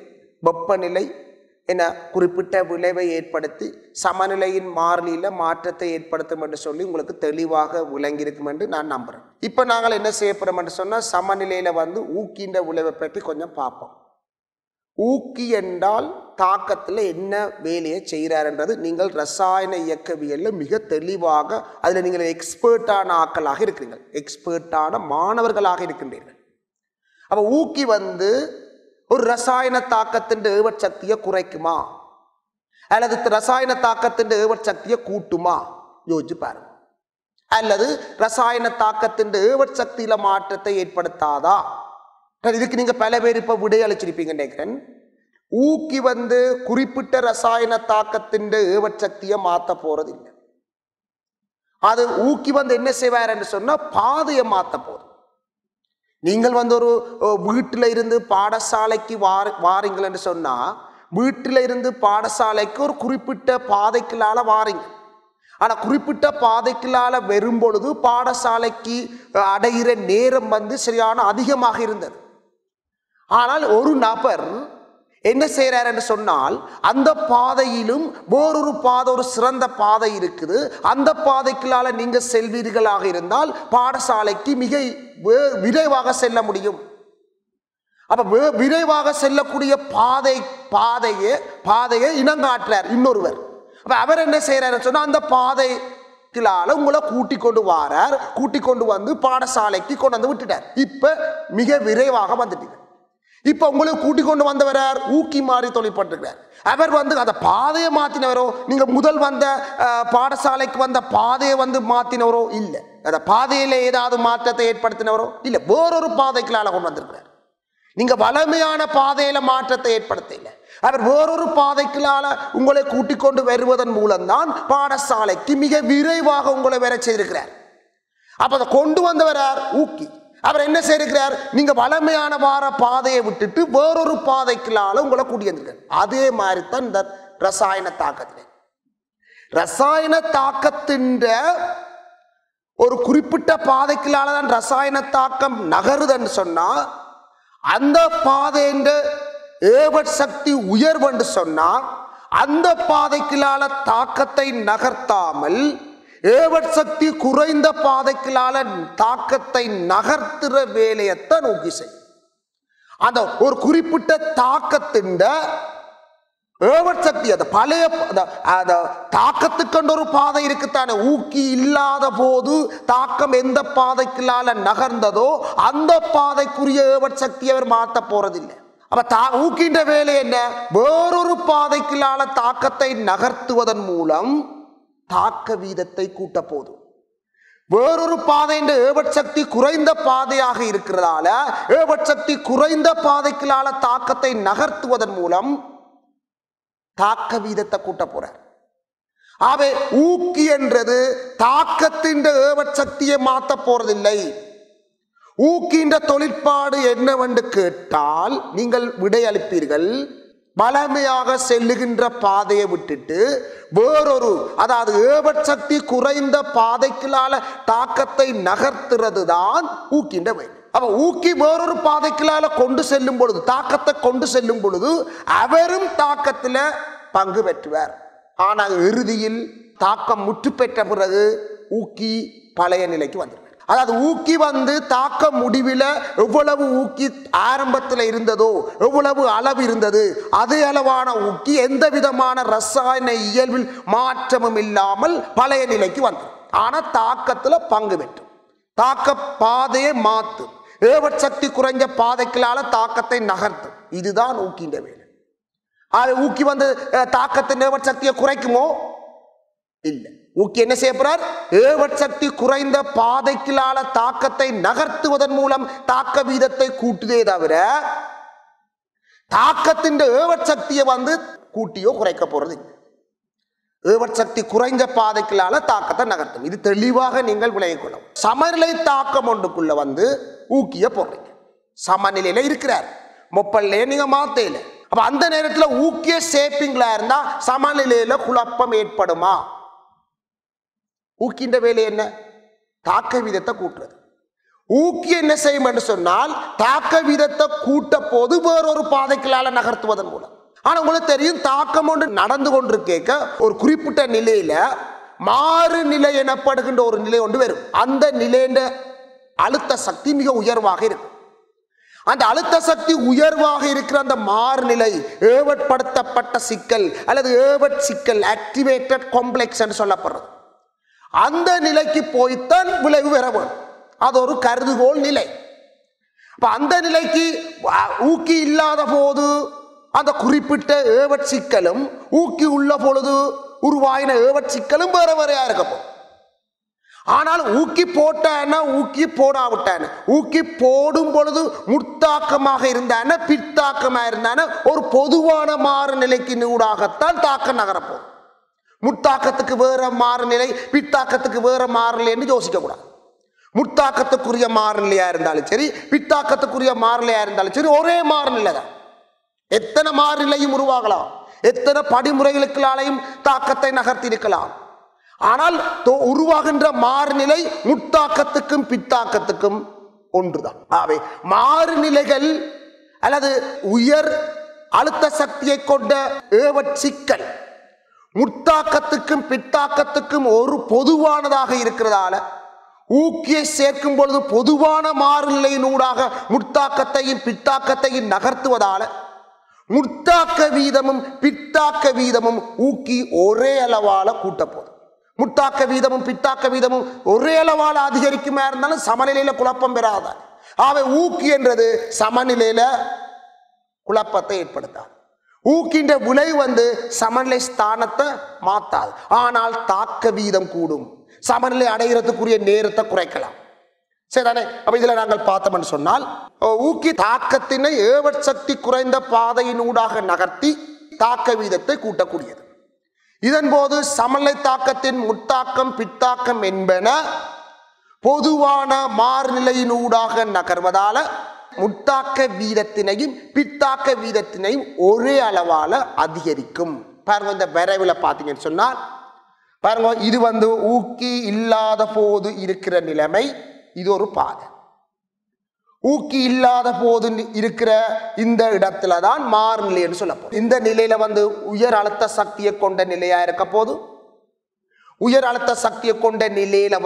வெப்பநிலை என குறிப்பிட்ட விளைவை ஏற்படுத்தி சமநிலையின் மாறிலியில மாற்றத்தை ஏற்படுத்தும் என்று சொல்லி உங்களுக்கு தெளிவாக விளங்கியிருக்கும் என்று நான் நம்புறேன். இப்போ நாங்கள் என்ன செய்ய போறோம் என்று சொன்னால் சமநிலையில வந்து ஊக்கின்ற விளைவை பற்றி கொஞ்சம் பார்ப்போம். ஊக்கி என்றால் தாக்கத்தில் என்ன வேலையை செய்கிறார்ன்றது நீங்கள் ரசாயன இயக்கவியலில் மிக தெளிவாக அதில் நீங்கள் எக்ஸ்பர்ட்டான ஆக்களாக இருக்கிறீர்கள், எக்ஸ்பர்ட்டான மாணவர்களாக இருக்கின்றீர்கள். அப்போ ஊக்கி வந்து ஒரு ரசாயன தாக்கத்தின் ஏவற் சக்தியை குறைக்குமா அல்லது ரசாயன தாக்கத்தின் ஏவற் சக்தியை கூட்டுமா? யோசிச்சு பாருங்க. அல்லது ரசாயன தாக்கத்தின் ஏவற் சக்தியில மாற்றத்தை ஏற்படுத்தாதா? இதுக்கு நீங்க பல பேர் இப்ப விடையளிச்சிருப்பீங்க நினைக்கிறேன். ஊக்கி வந்து குறிப்பிட்ட ரசாயன தாக்கத்தின் ஏவற் சக்தியை மாற்ற போறது இல்லை. அது ஊக்கி வந்து என்ன செய்வார் என்று சொன்னா பாதையை மாற்ற போகுது. நீங்கள் வந்து ஒரு வீட்டில இருந்து பாடசாலைக்கு வாரீங்கள் என்று சொன்னா வீட்டில இருந்து பாடசாலைக்கு ஒரு குறிப்பிட்ட பாதைக்குள்ளால வாரீங்க. ஆனா குறிப்பிட்ட பாதைக்குள்ளால வரும் பொழுது பாடசாலைக்கு அடைகிற நேரம் வந்து சரியான அதிகமாக இருந்தது. ஆனால் ஒரு நபர் என்ன செய்யறார் என்று சொன்னால் அந்த பாதையிலும் வேறொரு பாதை, ஒரு சிறந்த பாதை இருக்குது, அந்த பாதைக்குள்ளால நீங்க செல்வீர்களாக இருந்தால் பாடசாலைக்கு மிக விரைவாக செல்ல முடியும். அப்ப விரைவாக செல்லக்கூடிய பாதையை இனங்காற்றார் இன்னொருவர். அப்ப அவர் என்ன செய்யறாரு சொன்னா அந்த பாதைக்குள்ளால உங்களை கூட்டி கொண்டு வாரார், கூட்டி கொண்டு வந்து பாடசாலைக்கு கொண்டு வந்து விட்டுட்டார். இப்ப மிக விரைவாக வந்துட்டீங்க. இப்ப உங்களுக்கு கூட்டி கொண்டு வந்தவரார் ஊக்கி மாறி தொழிற்பட்டிருக்கிறார். அவர் வந்து அந்த பாதையை மாத்தினவரோ, நீங்க முதல் வந்த பாடசாலைக்கு வந்த பாதையை வந்து மாத்தினவரோ இல்லை, அந்த பாதையில ஏதாவது மாற்றத்தை ஏற்படுத்தினவரோ இல்லை, வேறொரு பாதைக்குள்ளால கொண்டு வந்திருக்கிறார். நீங்க வளமையான பாதையில மாற்றத்தை ஏற்படுத்தல. அவர் வேறொரு பாதைக்குள்ளால உங்களை கூட்டிக் கொண்டு வருவதன் மூலம்தான் பாடசாலைக்கு மிக விரைவாக உங்களை வர செய்திருக்கிறார். அப்ப அதை கொண்டு வந்தவரார் ஊக்கி. அவர் என்ன செய்திருக்கிறார்? நீங்க வளமையான வார பாதையை விட்டுட்டு வேறொரு பாதைக்குள்ளால உங்களை கூட்டி வந்திருக்கார். அதே மாதிரி தான் இந்த ரசாயன தாக்கத்தில். ரசாயன தாக்கத்தின் ஒரு குறிப்பிட்ட பாதைக்குள்ளால தான் ரசாயன தாக்கம் நகருதுன்னு சொன்னா, அந்த பாதையின் ஏவற் சக்தி உயர்வென்று சொன்னால் அந்த பாதைக்குள்ளால தாக்கத்தை நகர்த்தாமல் ஏவற் சக்தி குறைந்த பாதைக்குள்ளால தாக்கத்தை நகர்த்துற வேலையைத்தான் நோக்கி செய்யும். அந்த ஒரு குறிப்பிட்ட தாக்கத்தின் ஏவற் சக்தி, அந்த பழைய தாக்கத்துக்கு ஒரு பாதை இருக்குத்தானே. ஊக்கி இல்லாத போது தாக்கம் எந்த பாதைக்குள்ளால நகர்ந்ததோ அந்த பாதைக்குரிய ஏவற் சக்தி அவர் மாற்ற போறதில்லை. அப்ப ஊக்கின்ற வேலை என்ன? வேறொரு பாதைக்குள்ளால தாக்கத்தை நகர்த்துவதன் மூலம் தாக்க வீதத்தை கூட்ட போதும். வேறொரு பாதையின் ஏவற் சக்தி குறைந்த பாதையாக இருக்கிறதால ஏவற் சக்தி குறைந்த பாதைக்குள்ளால தாக்கத்தை நகர்த்துவதன் மூலம் தாக்க வீதத்தை கூட்ட போறார். ஆகவே ஊக்கி என்றது தாக்கத்தின் ஏவற் சக்தியை மாற்ற போறதில்லை. ஊக்கின்ற தொழிற்பாடு என்னவென்று கேட்டால் நீங்கள் விடையளிப்பீர்கள். பலமையாக செல்லுகின்ற பாதையை விட்டுட்டு வேறொரு, அதாவது ஏவற் சக்தி குறைந்த பாதைக்குள்ளால தாக்கத்தை நகர்த்துறது தான் ஊக்கின்ற வேலை. அப்ப ஊக்கி வேறொரு பாதைக்குள்ளால கொண்டு செல்லும் பொழுது, தாக்கத்தை கொண்டு செல்லும் பொழுது அவரும் தாக்கத்துல பங்கு பெற்றுவார். ஆனால் இறுதியில் தாக்கம் முற்று பெற்ற பிறகு ஊக்கி பழைய நிலைக்கு வந்துடுவார். அதாவது ஊக்கி வந்து தாக்க முடிவில் எவ்வளவு ஊக்கி ஆரம்பத்தில் இருந்ததோ, எவ்வளவு அளவு இருந்தது, அதே அளவான ஊக்கி எந்த விதமான ரசாயன இயல்பில் மாற்றமும் இல்லாமல் பழைய நிலைக்கு வந்துடும். ஆனால் தாக்கத்தில் பங்கு பெற்றும் தாக்க பாதையை மாற்றும். ஏவற் சக்தி குறைஞ்ச பாதைகளால தாக்கத்தை நகர்த்தும். இதுதான் ஊக்கின்ற வேலை. ஊக்கி வந்து தாக்கத்தின் ஏவற் சக்தியை குறைக்குமோ? இல்லை. ஊக்கி என்ன செய்ய போறார்? ஏவற் சக்தி குறைந்த பாதைக்குள்ளால தாக்கத்தை நகர்த்துவதன் மூலம் தாக்க வீதத்தை கூட்டுதே தவிர தாக்கத்தின் ஏவற் சக்தியை வந்து கூட்டியோ குறைக்க போறது இல்லை. ஏவற் சக்தி குறைஞ்ச பாதைக்குள்ளால தாக்கத்தை நகர்த்தும். இது தெளிவாக நீங்கள் விளங்கிக் கொள்ளும். சமநிலை தாக்கம் ஒன்றுக்குள்ள வந்து ஊக்கிய போடுறீங்க. சமநிலையில இருக்கிறார், மொப்பல்லையே நீங்க மாத்தையில. அப்ப அந்த நேரத்தில் ஊக்கிய சேப்பிங்களா இருந்தா சமநிலையில குழப்பம் ஏற்படுமா? ஊக்கின்ற வேலை என்ன? தாக்க வீதத்தை கூட்டுறது. ஊக்கி என்ன செய்யும் என்று சொன்னால் தாக்க வீதத்தை கூட்ட போது வேறொரு பாதைகளால நகர்த்துவதன் மூலம். ஆனா உங்களுக்கு தெரியும், தாக்கம் ஒன்று நடந்து கொண்டிருக்க ஒரு குறிப்பிட்ட நிலையில மாறு நிலை எனப்படுகின்ற ஒரு நிலை ஒன்று வரும். அந்த நிலையின் அழுத்த சக்தி மிக உயர்வாக இருக்கும். அந்த அழுத்த சக்தி உயர்வாக இருக்கிற அந்த மாறுநிலை ஏவற்படுத்தப்பட்ட சிக்கல் அல்லது ஏவற் சிக்கல், ஆக்டிவேட்டட் காம்ப்ளெக்ஸ் என்று சொல்லப்படுறது. அந்த நிலைக்கு போய்த்தான் விளைவு பெற வேண்டும். அது ஒரு கருதுகோள் நிலை. அப்ப அந்த நிலைக்கு ஊக்கி இல்லாத போது அந்த குறிப்பிட்ட ஏவற் சிக்கலும், ஊக்கி உள்ள பொழுது உருவாயின ஏவற் சிக்கலும் வேற வேறையா இருக்க போகும். ஆனால் ஊக்கி போட்டான ஊக்கி போடாவிட்டான, ஊக்கி போடும் பொழுது முற்தாக்கமாக இருந்தான பிற்தாக்கமாக இருந்தான ஒரு பொதுவான மாறு நிலைக்கு ஊடாகத்தான் தாக்கம் நகரப்போம். முற்தாக்கத்துக்கு வேற மாறுநிலை, பித்தாக்கத்துக்கு வேற மாறுநிலை என்று யோசிக்க கூடாது. முற்தாக்கத்துக்குரிய மாறுநிலையா இருந்தாலும் சரி, பித்தாக்கத்துக்குரிய மாறுநிலையா இருந்தாலும் சரி, ஒரே மாறுநிலை தான். எத்தனை மாறுநிலையும் உருவாகலாம், எத்தனை படிமுறைகளுக்களாலையும் தாக்கத்தை நகர்த்தி இருக்கலாம். ஆனால் உருவாகின்ற மாறுநிலை முற்தாக்கத்துக்கும் பித்தாக்கத்துக்கும் ஒன்றுதான். ஆகவே மாறுநிலைகள் அல்லது உயர் அழுத்த சக்தியை கொண்ட ஏவற் சிக்கல் முற்தாக்கத்துக்கும் பித்தாக்கத்துக்கும் ஒரு பொதுவானதாக இருக்கிறதால ஊக்கியை சேர்க்கும் பொழுது பொதுவான மாறுநிலையினூடாக முற்தாக்கத்தையும் பித்தாக்கத்தையும் நகர்த்துவதால முற்தாக்க வீதமும் பித்தாக்க வீதமும் ஊக்கி ஒரே அளவால கூட்டப்போகுது. முற்தாக்க வீதமும் பித்தாக்க வீதமும் ஒரே அளவால அதிகரிக்குமா இருந்தாலும் சமநிலையில குழப்பம் பெறாத. ஆகவே ஊக்கி என்றது சமநிலையில குழப்பத்தை ஏற்படுத்தாது. ஊக்கின்ற விளைவு வந்து சமநிலை ஸ்தானத்தை மாத்தாது. ஆனால் தாக்க வீதம் கூடும். சமநிலை அடைகிறதுக்குரிய நேரத்தை குறைக்கலாம். சரிதானே? அப்ப இதுல நாங்கள் பார்த்தோம்னு சொன்னால் ஊக்கி தாக்கத்தினை ஏவற் சக்தி குறைந்த பாதையினூடாக நகர்த்தி தாக்க வீதத்தை கூட்டக்கூடியது. இதன் போது சமநிலை தாக்கத்தின் முத்தாக்கம் பித்தாக்கம் என்பன பொதுவான மாறுநிலையினூடாக நகர்வதால முத்தாக்க வீதத்தினையும் பித்தாக்க வீதத்தினையும் ஒரே அளவால அதிகரிக்கும். பாருங்க, இந்த விரைவில் பார்த்தீங்கன்னு சொன்னால் பாருங்க, இது ஊக்கி இல்லாத போது இருக்கிற நிலைமை. இது ஒரு பாதை. ஊக்கி இல்லாத போது இருக்கிற இந்த இடத்துல தான் மாறுநிலைன்னு சொல்லப்போம். இந்த நிலையில உயர் அழுத்த சக்தியை கொண்ட நிலையா இருக்க போது, உயர் அழுத்த சக்தியை கொண்ட நிலையில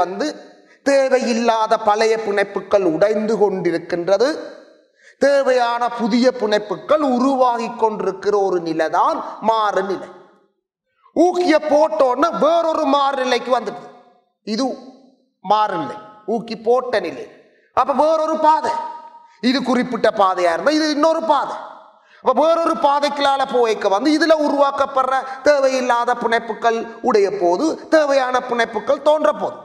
தேவையில்லாத பழைய பிணைப்புகள் உடைந்து கொண்டிருக்கின்றது. தேவையான புதிய பிணைப்புகள் உருவாகி கொண்டிருக்கிற ஒரு நிலை தான் மாறுநிலை. ஊக்கிய போட்டோன்னு வேறொரு மாறுநிலைக்கு வந்துடுது. இது மாறுநிலை, ஊக்கி போட்ட நிலை. அப்ப வேறொரு பாதை, இது குறிப்பிட்ட பாதையா இருந்தா இது இன்னொரு பாதை. அப்ப வேறொரு பாதைகளால போய்க்க இதுல உருவாக்கப்படுற தேவையில்லாத பிணைப்புகள் உடைய போது தேவையான பிணைப்புகள் தோன்ற போது.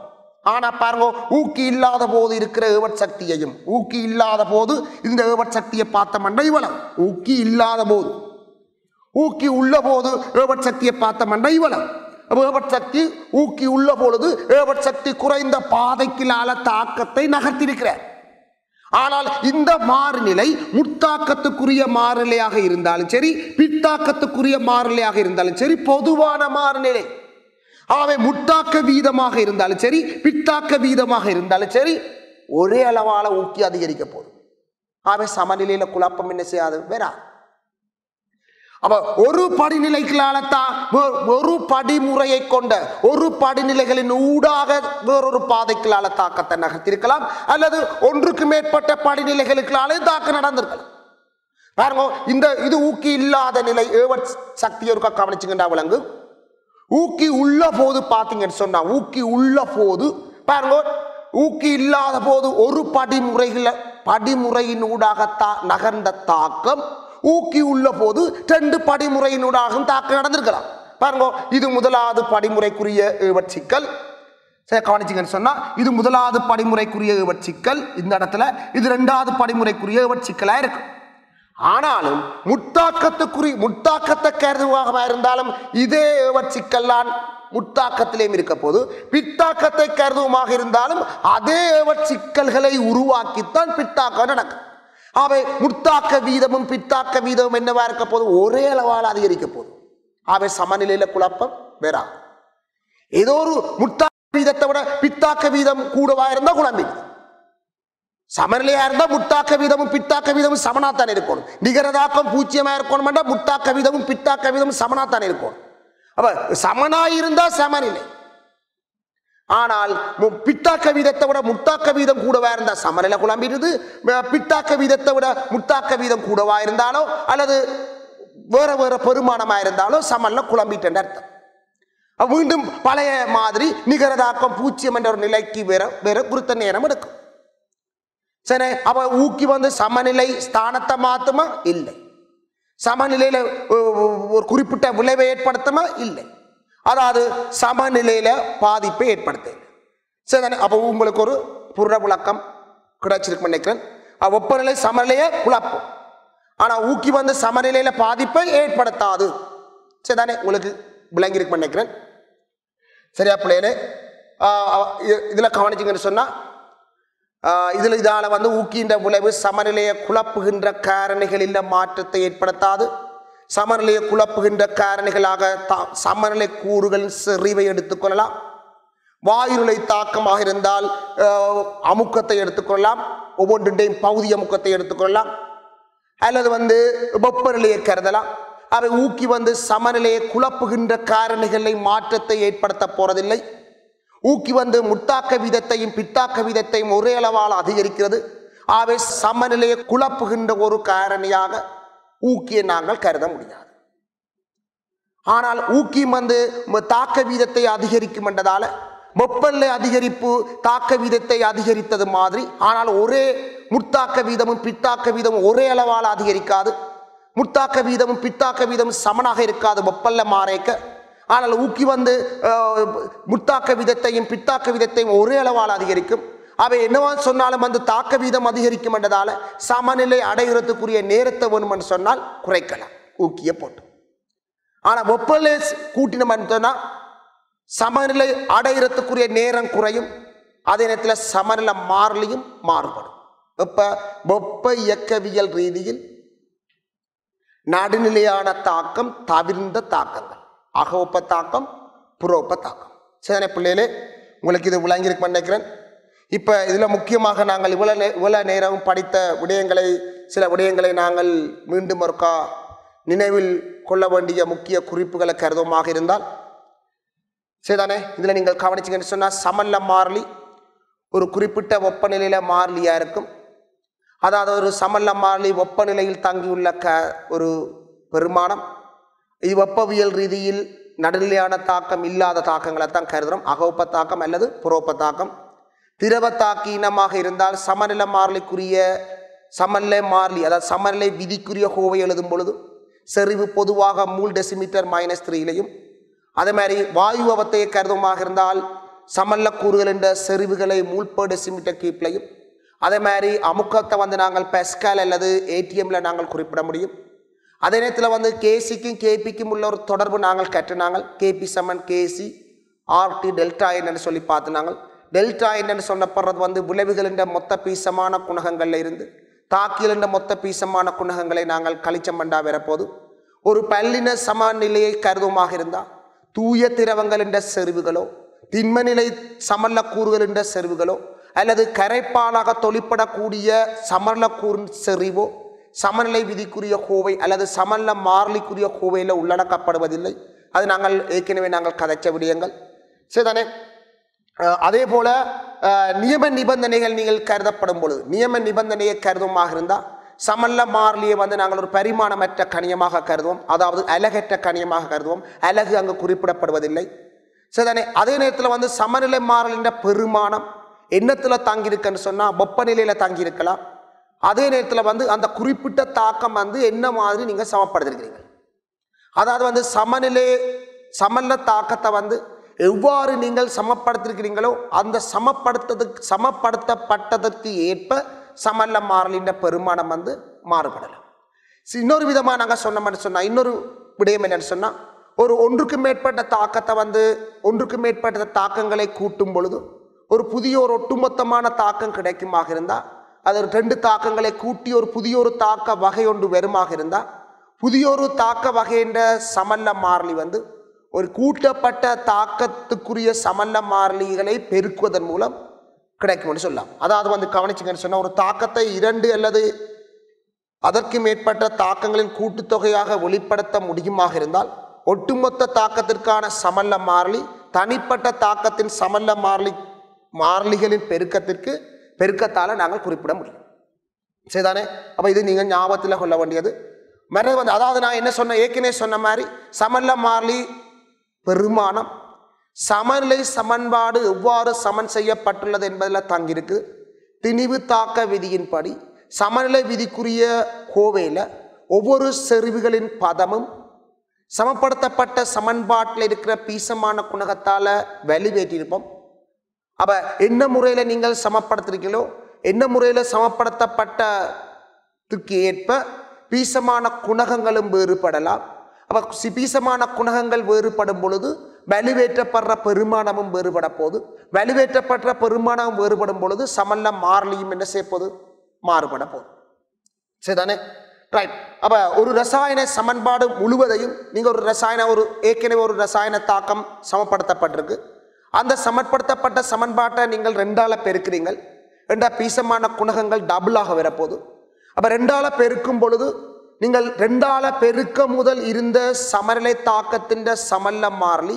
ஆனா பாருங்க, ஊக்கி இல்லாத போது இருக்கிற ஏவற் சக்தியையும் ஊக்கி இல்லாத போது இந்த ஏவற் சக்தியை பார்த்தோம்னா இவ்வளவு. ஊக்கி இல்லாத போது, ஊக்கி உள்ள போது ஏவற் சக்தியை பார்த்தோம்னா இவ்வளவு. ஏவற் சக்தி ஊக்கி உள்ள பொழுது ஏவற் சக்தி குறைந்த பாதைக்கிலால தாக்கத்தை நகர்த்திருக்கிறார். ஆனால் இந்த மாறுநிலை முத்தாக்கத்துக்குரிய மாறுநிலையாக இருந்தாலும் சரி, பித்தாக்கத்துக்குரிய மாறுநிலையாக இருந்தாலும் சரி, பொதுவான மாறுநிலை. ஆகவே முத்தாக்க வீதமாக இருந்தாலும் சரி, பித்தாக்க வீதமாக இருந்தாலும் சரி, ஒரே அளவால ஊக்கி அதிகரிக்க போதும். ஆகவே சமநிலையில குழப்பம் என்ன செய்யாது, வேற. அப்ப ஒரு படிநிலைகளால்தான் ஒரு படிமுறையை கொண்ட ஒரு படிநிலைகளின் ஊடாக வேறொரு பாதைகளால தாக்கத்தை நகர்த்திருக்கலாம், அல்லது ஒன்றுக்கு மேற்பட்ட படிநிலைகளுக்களாலே தாக்கம் நடந்திருக்கலாம். பாருங்க, இது ஊக்கி இல்லாத நிலை. ஏவற் சக்தியை ஒருக்கா கவனிச்சுக்கின்றா விளங்கு. ஊக்கி உள்ள போது பார்த்தீங்கன்னு சொன்னா, ஊக்கி உள்ள போது பாருங்க, ஊக்கி இல்லாத போது ஒரு படிமுறையின் ஊடாக நகர்ந்த தாக்கம், ஊக்கி உள்ள போது 2 படிமுறையினூடாகவும் தாக்கம் நடந்திருக்கலாம். பாருங்க, இது முதலாவது படிமுறைக்குரிய ஏவற் சிக்கல். சரி, கவனிச்சிங்கன்னு சொன்னா இது முதலாவது படிமுறைக்குரிய ஏவற் சிக்கல் இந்த இடத்துல. இது 2வது படிமுறைக்குரிய ஏவற் சிக்கலா இருக்கு. ஆனாலும் முத்தாக்கத்தை கருதுவாக இருந்தாலும் இதே ஏவற் சிக்கல் தான் முத்தாக்கத்திலேயும் இருக்க போது, பித்தாக்கத்தை கருதுவமாக இருந்தாலும் அதே ஏவற் சிக்கல்களை உருவாக்கித்தான் பித்தாக்கம் நடக்கும். அவை முத்தாக்க வீதமும் பித்தாக்க வீதமும் என்னவா இருக்க போது, ஒரே அளவால் அதிகரிக்க போது. அவை சமநிலையில குழப்பம் வேற. ஏதோ ஒரு முத்தாக்க வீதத்தை விட பித்தாக்க வீதம் கூடவா இருந்தா குழம்பிடுது. சமநிலையா இருந்தா முத்தாக்க வீதமும் பித்தாக்க வீதமும் சமனாத்தான் இருக்கணும். நிகரதாக்கம் 0 இருக்கணும். முத்தாக்க வீதமும் பித்தாக்க வீதமும் சமனாத்தான் இருக்கணும். அப்ப சமனாயிருந்தா சமநிலை. ஆனால் பித்தாக்க வீதத்தை விட முத்தாக்க வீதம் கூடவா இருந்தா சமநிலை குழம்பிடுது. பித்தாக்க வீதத்தை விட முத்தாக்க வீதம் கூடவா இருந்தாலோ அல்லது வேற வேற பெருமானமா இருந்தாலோ சமநிலை குழம்பிட்டு அர்த்தம். மீண்டும் பழைய மாதிரி நிகரதாக்கம் 0 என்ற ஒரு நிலைக்கு வேற குறித்த நேரம் எடுக்கும். சரி, அப்ப ஊக்கி சமநிலை ஸ்தானத்தை மாத்துமா? இல்லை. சமநிலையில ஒரு குறிப்பிட்ட விளைவை ஏற்படுத்துமா? இல்லை. அதாவது சமநிலையில பாதிப்பை ஏற்படுத்த. சரி, அப்ப உங்களுக்கு ஒரு புற விளக்கம் கிடைச்சிருக்கு நினைக்கிறேன். வெப்பநிலை சமநிலையை குழப்பம், ஆனா ஊக்கி சமநிலையில பாதிப்பை ஏற்படுத்தாது. சரிதானே? உங்களுக்கு விளங்கிருக்கு நினைக்கிறேன். சரியா பிள்ளைகளே? இதுல கவனிச்சிங்கன்னு சொன்னா இதால ஊக்கின்ற விளைவு சமநிலையை குழப்புகின்ற காரணிகளில் மாற்றத்தை ஏற்படுத்தாது. சமநிலையை குழப்புகின்ற காரணிகளாக சமநிலை கூறுகளின் செறிவை எடுத்துக்கொள்ளலாம். வாயுநிலை தாக்கமாக இருந்தால் அமுக்கத்தை எடுத்துக்கொள்ளலாம், ஒவ்வொன்றையும் பகுதி அமுக்கத்தை எடுத்துக்கொள்ளலாம், அல்லது வெப்பநிலையை கருதலாம். அவை ஊக்கி சமநிலையை குழப்புகின்ற காரணிகளை மாற்றத்தை ஏற்படுத்த போறதில்லை. ஊக்கி முத்தாக்க வீதத்தையும் பித்தாக்க வீதத்தையும் ஒரே அளவால் அதிகரிக்கிறது. ஆகவே சமநிலையை குழப்புகின்ற ஒரு காரணியாக ஊக்கியை நாங்கள் கருத முடியாது. ஆனால் ஊக்கி தாக்க வீதத்தை அதிகரிக்கும் என்றதால வெப்பநிலை அதிகரிப்பு தாக்க வீதத்தை அதிகரித்தது மாதிரி, ஆனால் ஒரே முத்தாக்க வீதமும் பித்தாக்க வீதமும் ஒரே அளவால் அதிகரிக்காது. முத்தாக்க வீதமும் பித்தாக்க வீதமும் சமனாக இருக்காது வெப்பநிலை மாறேக்க. ஆனால் ஊக்கி முத்தாக்க வீதத்தையும் பித்தாக்க வீதத்தையும் ஒரே அளவால் அதிகரிக்கும். அவை என்னவான்னு சொன்னாலும் வந்து தாக்க வீதம் அதிகரிக்கும் என்றதால சமநிலை அடைகிறதுக்குரிய நேரத்தை வேணும்னு சொன்னால் குறைக்கலாம் ஊக்கிய போட்டு. ஆனால் வெப்பநிலை கூட்டினோம்னு சொன்னால் சமநிலை அடைகிறதுக்குரிய நேரம் குறையும், அதே நேரத்தில் சமநிலை மாறலியும் மாறுபடும். வெப்ப இயக்கவியல் ரீதியில் நடுநிலையான தாக்கம் தவிர்ந்த தாக்கங்கள், அகவெப்ப தாக்கம், புறவெப்ப தாக்கம். சரி பிள்ளைகளே, உங்களுக்கு இது விளங்கியிருக்குன்னு நினைக்கிறேன். இப்போ இதில் முக்கியமாக நாங்கள் இவ்வளோ நேரம் படித்த விடயங்களை, சில விடயங்களை நாங்கள் மீண்டும் ஒருக்கா நினைவில் கொள்ள வேண்டிய முக்கிய குறிப்புகளை கருதுமாக இருந்தால் சரிதானே. இதில் நீங்கள் கவனிச்சிங்கன்னு சொன்னால் சமநிலை மாறிலி ஒரு குறிப்பிட்ட வெப்பநிலையில் மாறிலியாக இருக்கும். அதாவது ஒரு சமநிலை மாறிலி வெப்பநிலையில் தங்கியுள்ள ஒரு பெருமானம். இது வெப்பவியல் ரீதியில் நடுநிலையான தாக்கம் இல்லாத தாக்கங்களை தான் கருதுகிறோம், அகவெப்ப தாக்கம் அல்லது புறவெப்ப தாக்கம். திரவ தாக்கி இனமாக இருந்தால் சமநிலை மாறிலிக்குரிய சமநிலை மாறிலி, அதாவது சமநிலை விதிக்குரிய கோவை எழுதும் பொழுது செறிவு பொதுவாக மூல் டெசிமீட்டர் -3லையும், அதே மாதிரி வாயு அவத்தையை கருதுமாக இருந்தால் சமநிலை கூறுகள் என்ற செறிவுகளை மூல் per டெசிமீட்டர் கியூப்லையும், அதே மாதிரி அமுக்கத்தை வந்து நாங்கள் பெஸ்கால் அல்லது ஏடிஎம்ல நாங்கள் குறிப்பிட முடியும். அதே நேரத்தில் வந்து கேசிக்கும் கேபிக்கும் உள்ள ஒரு தொடர்பு நாங்கள் கற்றுனாங்கள். கேபி சமன் கேசி ஆர்டி டெல்டா என்னன்னு சொல்லி பார்த்து நாங்கள் டெல்டா என்னன்னு சொல்லப்படுறது வந்து விளைவுகள் என்ற மொத்த பீசமான குணகங்கள்ல இருந்து தாக்கியல் என்ற மொத்த பீசமான குணகங்களை நாங்கள் கழிச்சம் பண்ணா வரப்போது. ஒரு பல்லின சமநிலையை கருதுமாக இருந்தால் தூய திரவங்கள் என்ற செறிவுகளோ, திண்மநிலை சமநில கூறுகள் என்ற செறிவுகளோ, அல்லது கரைப்பாலாக தொழிற்படக்கூடிய சமநில கூறு செறிவோ சமநிலை விதிக்குரிய கோவை அல்லது சமநிலை மாறிலிக்குரிய கோவையில் உள்ளடக்கப்படுவதில்லை. அது நாங்கள் ஏற்கனவே நாங்கள் கதைச்ச விடயங்கள் சரிதானே. அதே போல நியம நிபந்தனைகள் நீங்கள் கருதப்படும் பொழுது, நியம நிபந்தனையை கருதுமாக இருந்தால் சமநிலை மாறிலியை வந்து நாங்கள் ஒரு பரிமாணமற்ற கணியமாக கருதுவோம், அதாவது அலகற்ற கணியமாக கருதுவோம். அலகு அங்கு குறிப்பிடப்படுவதில்லை சரிதானே. அதே நேரத்தில் வந்து சமநிலை மாறலின்ற பெருமானம் எண்ணத்தில் தங்கியிருக்குன்னு சொன்னால் வெப்பநிலையில் தங்கியிருக்கலாம். அதே நேரத்தில் வந்து அந்த குறிப்பிட்ட தாக்கம் வந்து என்ன மாதிரி நீங்கள் சமப்படுத்திருக்கிறீங்க, அதாவது வந்து சமநிலை தாக்கத்தை வந்து எவ்வாறு நீங்கள் சமப்படுத்திருக்கிறீங்களோ அந்த சமப்படுத்தப்பட்டதற்கு ஏற்ப சமநிலை மாறலின்ற பெருமானம் வந்து மாறுபடலாம். இன்னொரு விதமாக நாங்கள் சொன்னோம்னு சொன்னால், இன்னொரு விடயம் என்னன்னு சொன்னால், ஒன்றுக்கு மேற்பட்ட தாக்கத்தை வந்து ஒன்றுக்கு மேற்பட்ட தாக்கங்களை கூட்டும் பொழுது ஒரு புதிய ஒரு ஒட்டுமொத்தமான தாக்கம் கிடைக்குமாக இருந்தால், அது 2 தாக்கங்களை கூட்டி ஒரு புதிய ஒரு தாக்க வகை ஒன்று வருமாக இருந்தால், புதிய ஒரு தாக்க வகை என்ற சமநிலை மாறிலி வந்து ஒரு கூட்டப்பட்ட தாக்கத்துக்குரிய சமநிலை மாறிலிகளை பெருக்குவதன் மூலம் கிடைக்கும்னு சொல்லலாம். அதாவது வந்து கவனிச்சுங்கன்னு சொன்னால், ஒரு தாக்கத்தை 2 அல்லது அதற்கு மேற்பட்ட தாக்கங்களின் கூட்டுத்தொகையாக வெளிப்படுத்த முடியுமாக இருந்தால் ஒட்டுமொத்த தாக்கத்திற்கான சமநிலை மாறிலி தனிப்பட்ட தாக்கத்தின் சமநிலை மாறிலிகளின் பெருக்கத்தால் நாங்கள் குறிப்பிட முடியும் சரிதானே. அப்போ இது நீங்கள் ஞாபகத்தில் கொள்ள வேண்டியது. மற்ற வந்து அதாவது நான் என்ன சொன்ன ஏற்கனவே சொன்ன மாதிரி சமநிலை மாறிலி பெருமானம் சமநிலை சமன்பாடு எவ்வாறு சமன் செய்யப்பட்டுள்ளது என்பதில் தங்கியிருக்கு. திணிவு தாக்க விதியின்படி சமநிலை விதிக்குரிய கோவையில் ஒவ்வொரு செறிவுகளின் பதமும் சமப்படுத்தப்பட்ட சமன்பாட்டில் இருக்கிற பீசமான குணகத்தால் வலிவேற்றிருப்போம். அப்போ என்ன முறையில் நீங்கள் சமப்படுத்துறீங்களோ, என்ன முறையில் சமப்படுத்தப்பட்டதுக்கு ஏற்ப பீசமான குணகங்களும் வேறுபடலாம். அப்போ பீசமான குணகங்கள் வேறுபடும் பொழுது வலுவேற்றப்படுற பெருமானமும் வேறுபட போது, வலுவேற்றப்படுற பெருமானம் வேறுபடும் பொழுது சமநிலை மாறிலியும் என்ன செய்ய போது மாறுபட போகுது சரிதானே. ரைட். அப்போ ஒரு ரசாயன சமன்பாடு முழுவதையும் நீங்கள் ஏற்கனவே ஒரு ரசாயன தாக்கம் சமப்படுத்தப்பட்டிருக்கு. அந்த சமப்படுத்தப்பட்ட சமன்பாட்டை நீங்கள் 2ஆல் பெருக்கிறீங்கள். 2 பீசமான குணகங்கள் டபுளாக வரப்போகுது. அப்போ 2ஆல் பெருக்கும் பொழுது நீங்கள் 2ஆல் பெருக்க முதல் இருந்த சமநிலை தாக்கத்தின் சமநிலை மாறிலி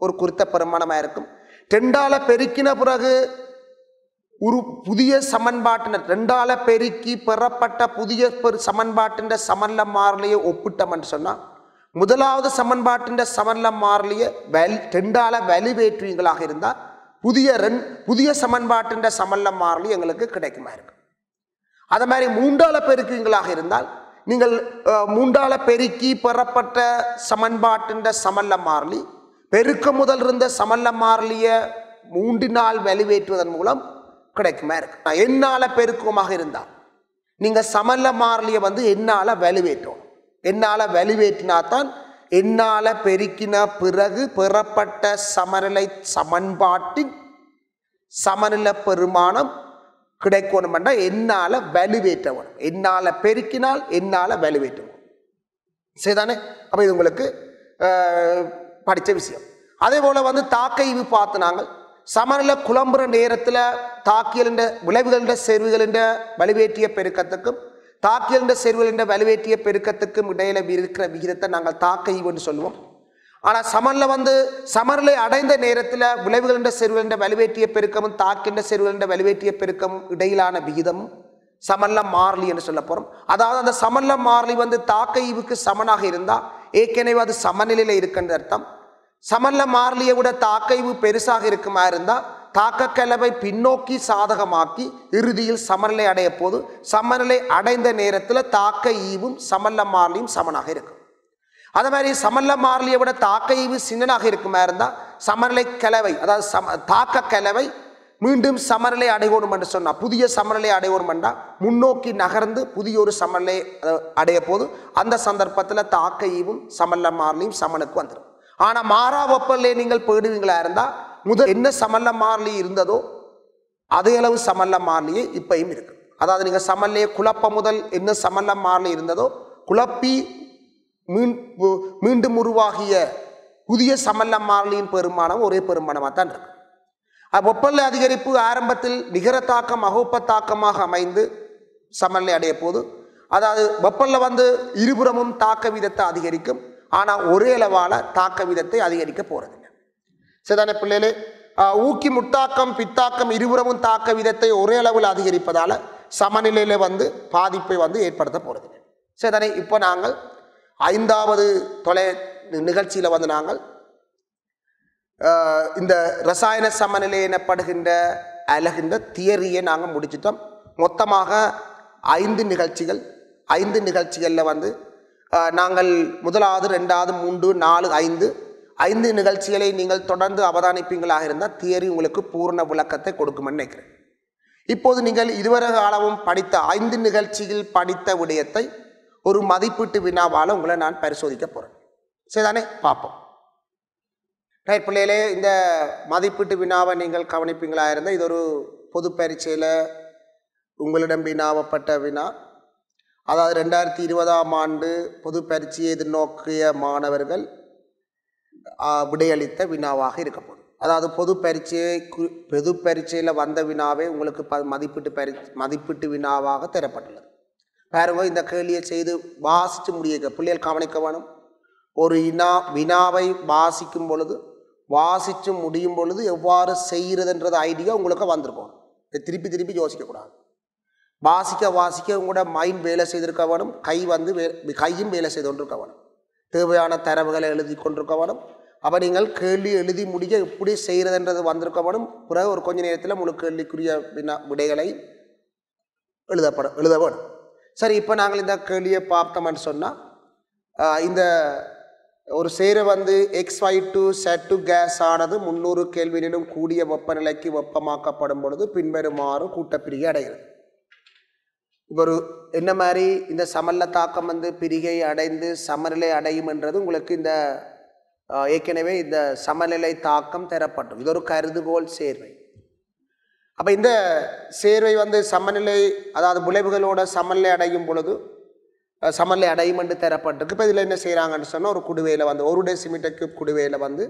ஒரு குறித்த பெருமானமாக இருக்கும். 2ஆல் பெருக்கின பிறகு ஒரு புதிய சமன்பாட்டின் 2ஆல் பெருக்கி பெறப்பட்ட புதிய சமன்பாட்டின் சமநிலை மாறிலியை ஒப்பிட்டோம்னு சொன்னால் முதலாவது சமன்பாட்டின் சமநிலை மாறிலியை 2ஆல் வலுவேற்றுவீங்களாக இருந்தால் புதிய சமன்பாட்டின் சமநிலை மாறிலி எங்களுக்கு கிடைக்குமா இருக்கும். அதே மாதிரி 3ஆல் பெருக்குவீங்களாக இருந்தால் நீங்கள் 3ஆல் பெருக்கி பெறப்பட்ட சமன்பாட்டின் சமநிலை மாறிலி பெருக்க முதல் இருந்த சமநிலை மாறிலியை 3ஆல் வலுவேற்றுவதன் மூலம் கிடைக்குமா இருக்கு. என்னால பெருக்கமாக இருந்தா நீங்க சமல்ல மாறிலியை வந்து என்னால வலுவேற்றணும். என்னால வலுவேற்றினாத்தான் என்னால பெருக்கின பிறகு பெறப்பட்ட சமநிலை சமன்பாட்டின் சமநிலை பெருமானம் கிடைக்கணும் என்றால் என்னால வலுவேற்றணும். என்னால பெருக்கினால் என்னால வலுவேற்றணும். சரிதானே? அப்ப இது உங்களுக்கு படித்த விஷயம். அதே போல வந்து தாக்கைவு பார்த்து நாங்கள் சமநிலை குழம்புற நேரத்தில் தாக்கியல் விளைவுகளின் செருவுகளின் வலுவேற்றிய பெருக்கத்துக்கும் தாக்கியல் செருவுகளின் வலுவேற்றிய பெருக்கத்துக்கும் இடையில இருக்கிற விகிதத்தை நாங்கள் தாக்கைவுன்னு சொல்லுவோம். ஆனால் சமநிலை வந்து சமநிலை அடைந்த நேரத்தில் விளைவுகளின் செருவுகளின் வலுவேற்றிய பெருக்கமும் தாக்கின்ற செருவுகளின் வலுவேற்றிய பெருக்கமும் இடையிலான விகிதமும் சமநிலை மாறிலி என்று சொல்ல போறோம். அதாவது அந்த சமநிலை மாறிலி வந்து தாக்கைவுக்கு சமனாக இருந்தால் ஏற்கனவே அது சமநிலையில் இருக்குன்ற அர்த்தம். சமநிலை மாறிலியை விட தாக்கைவு பெருசாக இருக்குமா இருந்தால் தாக்க கலவை பின்னோக்கி சாதகமாக்கி இறுதியில் சமநிலை அடைய போது சமநிலை அடைந்த நேரத்தில் தாக்க ஈவும் சமநிலை மாறிலியும் சமனாக இருக்கும். அதே மாதிரி சமநிலை மாறிலியை விட தாக்க ஈவு சின்னனாக இருக்குமா இருந்தால் சமநிலை கலவை அதாவது தாக்க கலவை மீண்டும் சமநிலை அடையணும் என்று சொன்னால் புதிய சமநிலை அடையணும் என்றால் முன்னோக்கி நகர்ந்து புதிய ஒரு சமநிலை அடைய போது அந்த சந்தர்ப்பத்தில் தாக்க ஈவும் சமநிலை மாறிலியும் சமனுக்கு வந்துடும். ஆனால் மாறா வெப்பநிலையை நீங்கள் போயிடுவீங்களா இருந்தால் முதல் என்ன சமநிலை மாறிலி இருந்ததோ அதே அளவு சமநிலை மாறிலியே இப்பயும் இருக்கு. அதாவது நீங்கள் சமநிலையை குழப்ப முதல் என்ன சமநிலை மாறிலி இருந்ததோ குழப்பி மீண்டும் உருவாகிய புதிய சமநிலை மாறிலியின் பெருமானம் ஒரே பெருமானமாக தான் இருக்கு. வெப்பநிலை அதிகரிப்பு ஆரம்பத்தில் நிகர தாக்கம் அகோப்ப தாக்கமாக அமைந்து சமநிலை அடைய போது அதாவது வெப்பநிலை வந்து இருபுறமும் தாக்க வீதத்தை அதிகரிக்கும். ஆனால் ஒரே அளவான தாக்க வீதத்தை அதிகரிக்க போறதில்லை. சரிதானே பிள்ளைகளே? ஊக்கி முட்டாக்கம் பித்தாக்கம் இருபுறமும் தாக்க வீதத்தை ஒரே அளவில் அதிகரிப்பதால சமநிலையில வந்து பாதிப்பை வந்து ஏற்படுத்த போறதில்லை. சரிதானே? இப்போ நாங்கள் 5வது தொலை நிகழ்ச்சியில வந்து நாங்கள் இந்த ரசாயன சமநிலை எனப்படுகின்ற அலகின்ற தியரியை நாங்கள் முடிச்சிட்டோம். மொத்தமாக 5 நிகழ்ச்சிகள். 5 நிகழ்ச்சிகளில் வந்து நாங்கள் 1வது 2வது 3 4 5 நிகழ்ச்சிகளை நீங்கள் தொடர்ந்து அவதானிப்பீங்களாக இருந்தால் தியரி உங்களுக்கு பூர்ண விளக்கத்தை கொடுக்குமென்னு நினைக்கிறேன். இப்போது நீங்கள் இதுவரை காலமும் படித்த 5 நிகழ்ச்சியில் படித்த விடயத்தை ஒரு மதிப்பீட்டு வினாவால் உங்களை நான் பரிசோதிக்க போகிறேன். சரிதானே? பார்ப்போம். ரைட் பிள்ளைகளே, இந்த மதிப்பீட்டு வினாவை நீங்கள் கவனிப்பீங்களா இருந்தால் இது ஒரு பொது பரீட்சையில் உங்களிடம் வினாவப்பட்ட வினா. அதாவது 2020ஆம் ஆண்டு பொது பரீட்சையை எதிர்நோக்கிய மாணவர்கள் விடையளித்த வினாவாக இருக்க போகுது. அதாவது பொது பரீட்சையில் வந்த வினாவே உங்களுக்கு மதிப்பீட்டு வினாவாக தரப்பட்டுள்ளது. பாருங்க, இந்த கேள்வியை செய்து வாசித்து முடிய பிள்ளைகள் கவனிக்க வேணும். ஒரு வினாவை வாசிக்கும் பொழுது வாசித்து முடியும் பொழுது எவ்வாறு செய்கிறதுன்றது ஐடியா உங்களுக்கு வந்திருக்கும். திருப்பி திருப்பி யோசிக்கக்கூடாது. வாசிக்க உங்களோட மைண்ட் வேலை செய்திருக்க வேணும். கையும் வேலை செய்து கொண்டிருக்க வேணும். தேவையான தரவுகளை எழுதி கொண்டிருக்க வேணும். அப்போ நீங்கள் கேள்வி எழுதி முடிய எப்படி செய்கிறதுன்றது வந்திருக்க வேணும். பிறகு ஒரு கொஞ்ச நேரத்தில் முழு கேள்விக்குரிய விடைகளை எழுத வேணும். சரி, இப்போ நாங்கள் இந்த கேள்வியை பார்த்தோம்னு சொன்னால் இந்த ஒரு சேரை வந்து XY2 Z2 கேஸ் ஆனது 300 கெல்வினிலும் கூடிய வெப்பநிலைக்கு வெப்பமாக்கப்படும் பொழுது பின்வருமாறு கூட்டப்பிரிகை அடைகிறது. இப்போ ஒரு என்ன மாதிரி இந்த சமநிலை தாக்கம் வந்து பிரிகை அடைந்து சமநிலை அடையும் என்றது உங்களுக்கு இந்த ஏற்கனவே இந்த சமநிலை தாக்கம் தரப்பட்டது. இது ஒரு கருதுகோள் சேர்வை. அப்போ இந்த சேர்வை வந்து சமநிலை அதாவது விளைவுகளோட சமநிலை அடையும் பொழுது சமநிலை அடையும் என்று தரப்பட்டிருக்கு. இப்போ இதில் என்ன செய்கிறாங்கன்னு சொன்னால் ஒரு குடுவையில் வந்து 1 டெசிமீட்டர் கியூப் குடுவையில் வந்து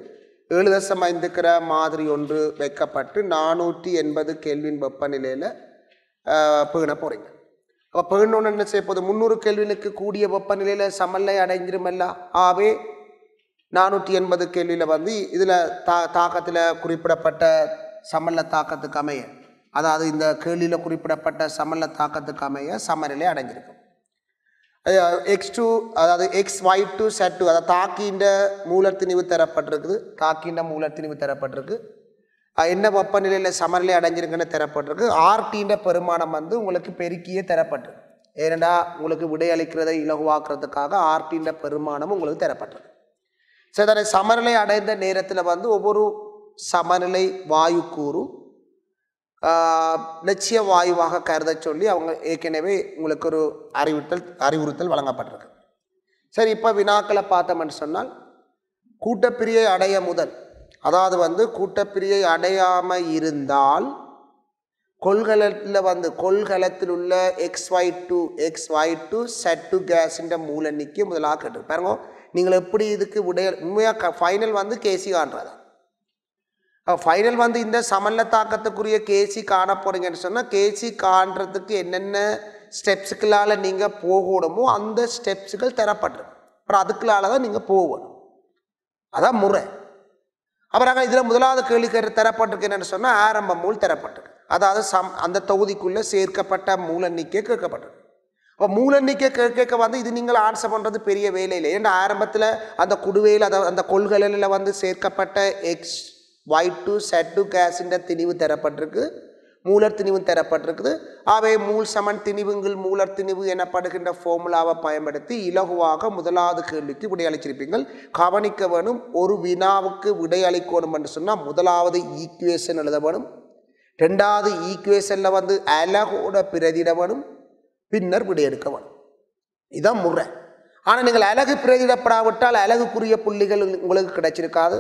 7.5 கிர மாதிரி ஒன்று வைக்கப்பட்டு 480 கெல்வின் வெப்பநிலையில் பேண போகிறீங்க. அப்போ பேணணுன்னு என்ன செய்ய போகுது? 300 கெல்வினுக்கு கூடிய வெப்பநிலையில் சமநிலை அடைஞ்சிருமல்ல. ஆகவே 480 கெல்வியில் வந்து இதில் தாக்கத்தில் குறிப்பிடப்பட்ட சமநிலை தாக்கத்துக்கு அமைய அதாவது இந்த கேள்வியில் குறிப்பிடப்பட்ட சமநிலை தாக்கத்துக்கு அமைய சமநிலை அடைஞ்சிருக்கும். X2 அதாவது XY2 Z2 அதாவது தாக்கின்ற மூலத்திணிவு தரப்பட்டிருக்குது. என்ன வெப்பநிலையில் சமநிலை அடைஞ்சிருக்குன்னு தரப்பட்டிருக்கு. RTன்ற பெருமானம் வந்து உங்களுக்கு பெருக்கியே தரப்பட்டிருக்கு. ஏனெண்டா உங்களுக்கு விடையளிக்கிறதை இலகுவாக்குறதுக்காக RTன்ற பெருமானம் உங்களுக்கு தரப்பட்டிருக்கு. சரி, அதனை சமநிலை அடைந்த நேரத்தில் வந்து ஒவ்வொரு சமநிலை வாயு கூறும் லட்சிய வாயுவாக கருத சொல்லி அவங்க ஏற்கனவே உங்களுக்கு ஒரு அறிவுறுத்தல் வழங்கப்பட்டிருக்கு. சரி, இப்போ வினாக்களை பார்த்தோம்னு சொன்னால் கூட்டப்பிரியை அடைய முதல், அதாவது கூட்டப்பிரியை அடையாமல் இருந்தால் கொள்கலத்தில் உள்ள XY2 Z2 கேஸின் மூல எண்ணிக்கை முதலாக கேட்டு பாருங்க. நீங்கள் எப்படி இதுக்கு உண்மையாக ஃபைனல் கேசி காண்றதா? ஃபைனல் இந்த சமன்ல தாக்கத்துக்குரிய கேசி காண போறீங்கன்னு சொன்னால் கேசி காண்றதுக்கு என்னென்ன ஸ்டெப்ஸுக்களால் நீங்கள் போகணுமோ அந்த ஸ்டெப்ஸுகள் தரப்பட்டிருக்கு. அப்புறம் அதுக்குள்ளால தான் நீங்கள் போகணும். அதான் முறை. அப்புறம் இதில் முதலாவது கேள்வி தரப்பட்டிருக்கு என்னென்னு சொன்னால் ஆரம்ப மூல் தரப்பட்டிருக்கு. அதாவது அந்த தொகுதிக்குள்ளே சேர்க்கப்பட்ட மூல எண்ணிக்கை கேட்கப்பட்டிருக்கு. அப்போ மூல எண்ணிக்கை கேட்க இது நீங்கள் ஆன்சர் பண்ணுறது பெரிய வேலை இல்லை. ஏன்னா ஆரம்பத்தில் அந்த குடுவையில் அந்த கொள்கலனில் சேர்க்கப்பட்ட XY2 Z2 கேஸின் திணிவு தரப்பட்டிருக்கு, மூலர் திணிவு தரப்பட்டிருக்குது. அவை மூல் சமன் திணிவுங்கள் மூலர் திணிவு எனப்படுகின்ற ஃபார்முலாவை பயன்படுத்தி இலகுவாக முதலாவது கேள்விக்கு விடையளிச்சிருப்பீங்கள். கவனிக்க வேணும், ஒரு வினாவுக்கு விடையளிக்கணும் என்று சொன்னால் முதலாவது ஈக்குவேஷன் எழுத வேணும், ரெண்டாவது ஈக்குவேஷனில் அலகோட பிரதியிட வேணும், பின்னர் விடையெடுக்க வேணும். இதுதான் முறை. ஆனால் நீங்கள் அலகு பிரதியிடப்படாவிட்டால் அலகுக்குரிய புள்ளிகள் உங்களுக்கு கிடைச்சிருக்காது.